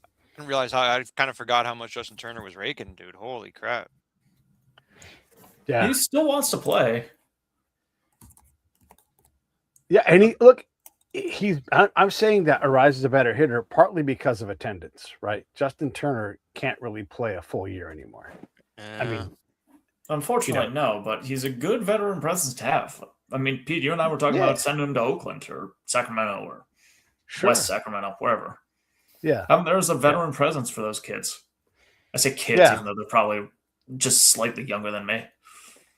I didn't realize I kind of forgot how much Justin Turner was raking, dude. Holy crap. Yeah. He still wants to play. Yeah, and I'm saying that Arraez is a better hitter partly because of attendance, right? Justin Turner can't really play a full year anymore. I mean, unfortunately, no, but he's a good veteran presence to have. I mean, Pete, you and I were talking about sending him to Oakland or Sacramento or West Sacramento, wherever. Yeah. There's a veteran presence for those kids. I say kids, even though they're probably just slightly younger than me.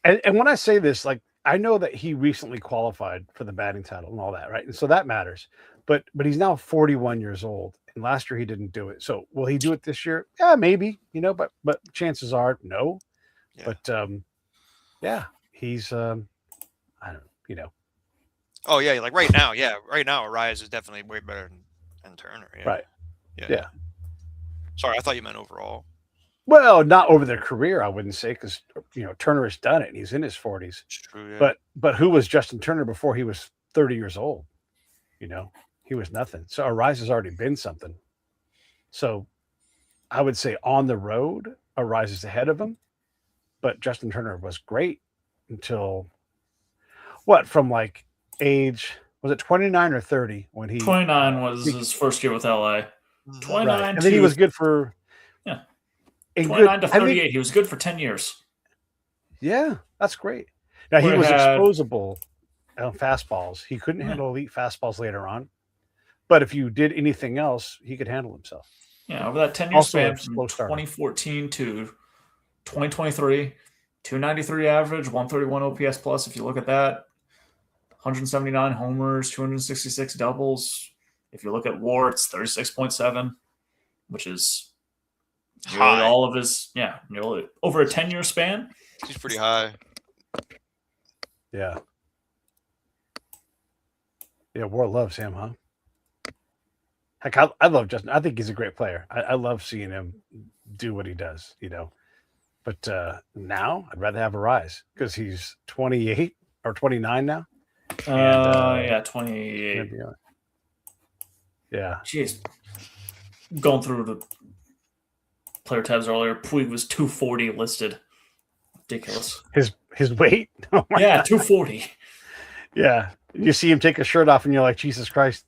And when I say this, like, I know that he recently qualified for the batting title and all that, right? And so that matters. But he's now 41 years old, and last year he didn't do it. So will he do it this year? Yeah, maybe. But chances are no. Yeah. But he's I don't. Oh yeah, like right now, Arraez is definitely way better than Turner. Yeah. Right. Yeah. Sorry, I thought you meant overall. Well, not over their career, I wouldn't say, because Turner has done it and he's in his 40s. True, yeah. But who was Justin Turner before he was 30 years old? He was nothing. So Arraez has already been something. So I would say on the road, Arraez is ahead of him. But Justin Turner was great until from like age, was it 29 or 30 when he 29 was his first year with LA. 29 right. And then he was good for 29 to 38. He was good for 10 years. Yeah, that's great. Now he was exposable on fastballs. He couldn't handle elite fastballs later on. But if you did anything else, he could handle himself. Yeah, over that 10-year span from 2014 to 2023, 293 average, 131 OPS plus. If you look at that, 179 homers, 266 doubles. If you look at WAR, it's 36.7, which is nearly all of his, nearly over a 10-year span. He's pretty high. Yeah. Yeah, WAR loves him, huh? Heck, I love Justin. I think he's a great player. I love seeing him do what he does, But now I'd rather have Arraez because he's 28 or 29 now. 28. Yeah. Jeez. Going through the player tabs earlier, Puig was 240 listed. Ridiculous. His weight? Oh God. 240. Yeah. You see him take his shirt off and you're like, Jesus Christ.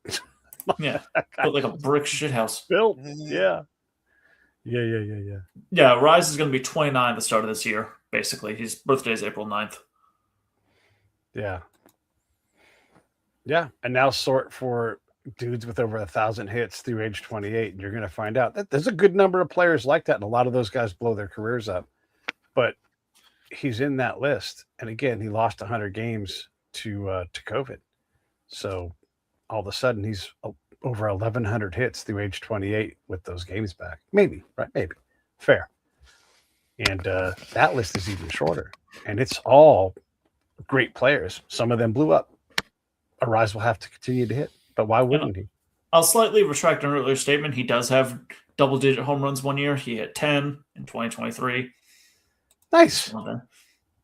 Yeah. Built like a brick shithouse. Built. Yeah. Yeah. Yeah, Arraez is going to be 29 at the start of this year, basically. His birthday is April 9th. Yeah. Yeah. And now sort for dudes with over 1,000 hits through age 28. And you're going to find out that there's a good number of players like that. And a lot of those guys blow their careers up. But he's in that list. And again, he lost 100 games to COVID. So all of a sudden, he's over 1,100 hits through age 28 with those games back. Maybe, right? Maybe. Fair. And that list is even shorter. And it's all great players. Some of them blew up. Arise will have to continue to hit. But why wouldn't he? I'll slightly retract an earlier statement. He does have double-digit home runs one year. He hit 10 in 2023. Nice.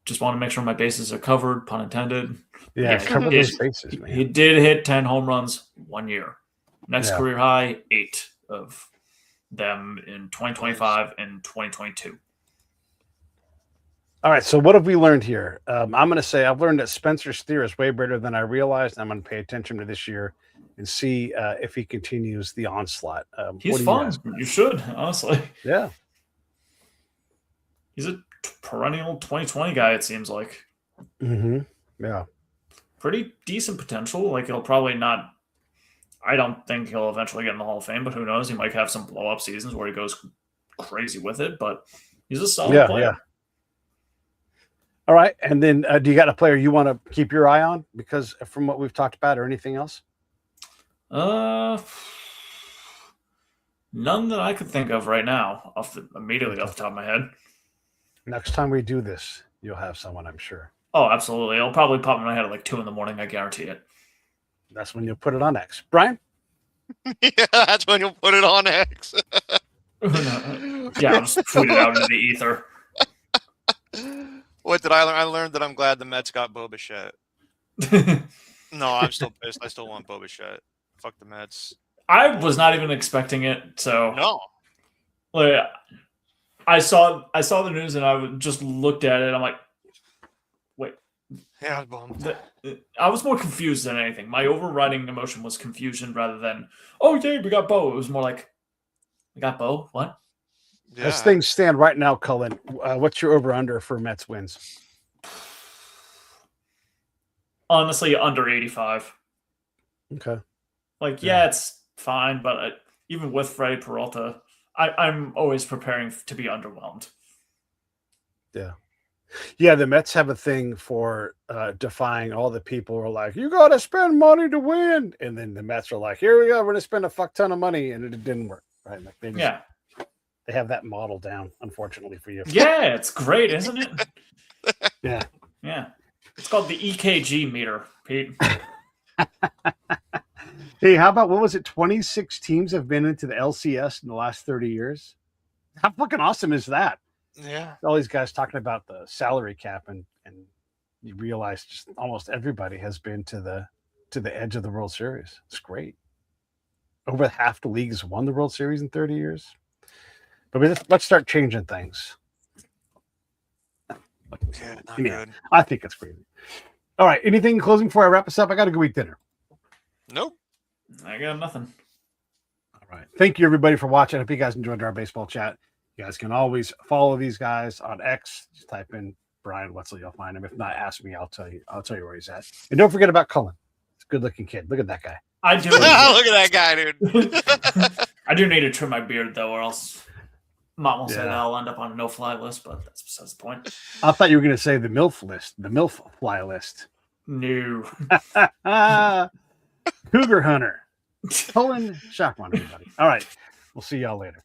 Just want to make sure my bases are covered, pun intended. Yeah, cover those bases, man. He did hit 10 home runs one year. Next career high, 8 of them in 2025 and 2022. All right, so what have we learned here? I'm going to say I've learned that Spencer Steer is way better than I realized. I'm going to pay attention to this year and see if he continues the onslaught. He's fun. You should, honestly. Yeah. He's a perennial 2020 guy, it seems like. Mm-hmm. Yeah. Pretty decent potential. Like, he'll probably not... I don't think he'll eventually get in the Hall of Fame, but who knows? He might have some blow-up seasons where he goes crazy with it, but he's a solid player. Yeah. All right, and then do you got a player you want to keep your eye on? Because from what we've talked about, or anything else? None that I could think of right now, immediately off the top of my head. Next time we do this, you'll have someone, I'm sure. Oh, absolutely. It'll probably pop in my head at like 2 a.m, I guarantee it. That's when you'll put it on X. Brian? Yeah, that's when you'll put it on X. Yeah, I'll just tweet it out into the ether. What did I learn? I learned that I'm glad the Mets got Bo Bichette. No, I'm still pissed. I still want Bo Bichette. Fuck the Mets. I was not even expecting it, so no. Like, I saw the news and I just looked at it. I'm like, wait. Yeah, I was bummed. I was more confused than anything. My overriding emotion was confusion rather than, oh yeah, we got Bo. It was more like, we got Bo? What? Yeah. As things stand right now, Cullen, what's your over-under for Mets wins? Honestly, under 85. Okay. Like, yeah, it's fine, but even with Freddie Peralta, I'm always preparing to be underwhelmed. Yeah. Yeah, the Mets have a thing for defying all the people who are like, you got to spend money to win. And then the Mets are like, here we go, we're going to spend a fuck ton of money. And it didn't work. Right? Like they just, they have that model down, unfortunately for you. Yeah, it's great, isn't it? Yeah. Yeah. It's called the EKG meter, Pete. Hey, how about, what was it? 26 teams have been into the LCS in the last 30 years. How fucking awesome is that? Yeah. All these guys talking about the salary cap, and you realize just almost everybody has been to the edge of the World Series. It's great. Over half the leagues won the World Series in 30 years. But let's start changing things. Yeah, not good. I think it's crazy. All right. Anything in closing before I wrap this up? I got to go eat dinner. Nope. I got nothing. All right. Thank you, everybody, for watching. I hope you guys enjoyed our baseball chat. You guys can always follow these guys on X. Just type in Brian Wetzel. You'll find him. If not, ask me. I'll tell you where he's at. And don't forget about Cullen. It's a good-looking kid. Look at that guy. I do. Look at that guy, dude. I do need to trim my beard, though, or else Mom will say that I'll end up on a no-fly list, but that's besides the point. I thought you were going to say the MILF list, the MILF fly list. No. Cougar Hunter. Cullen Chapron, everybody. All right. We'll see y'all later.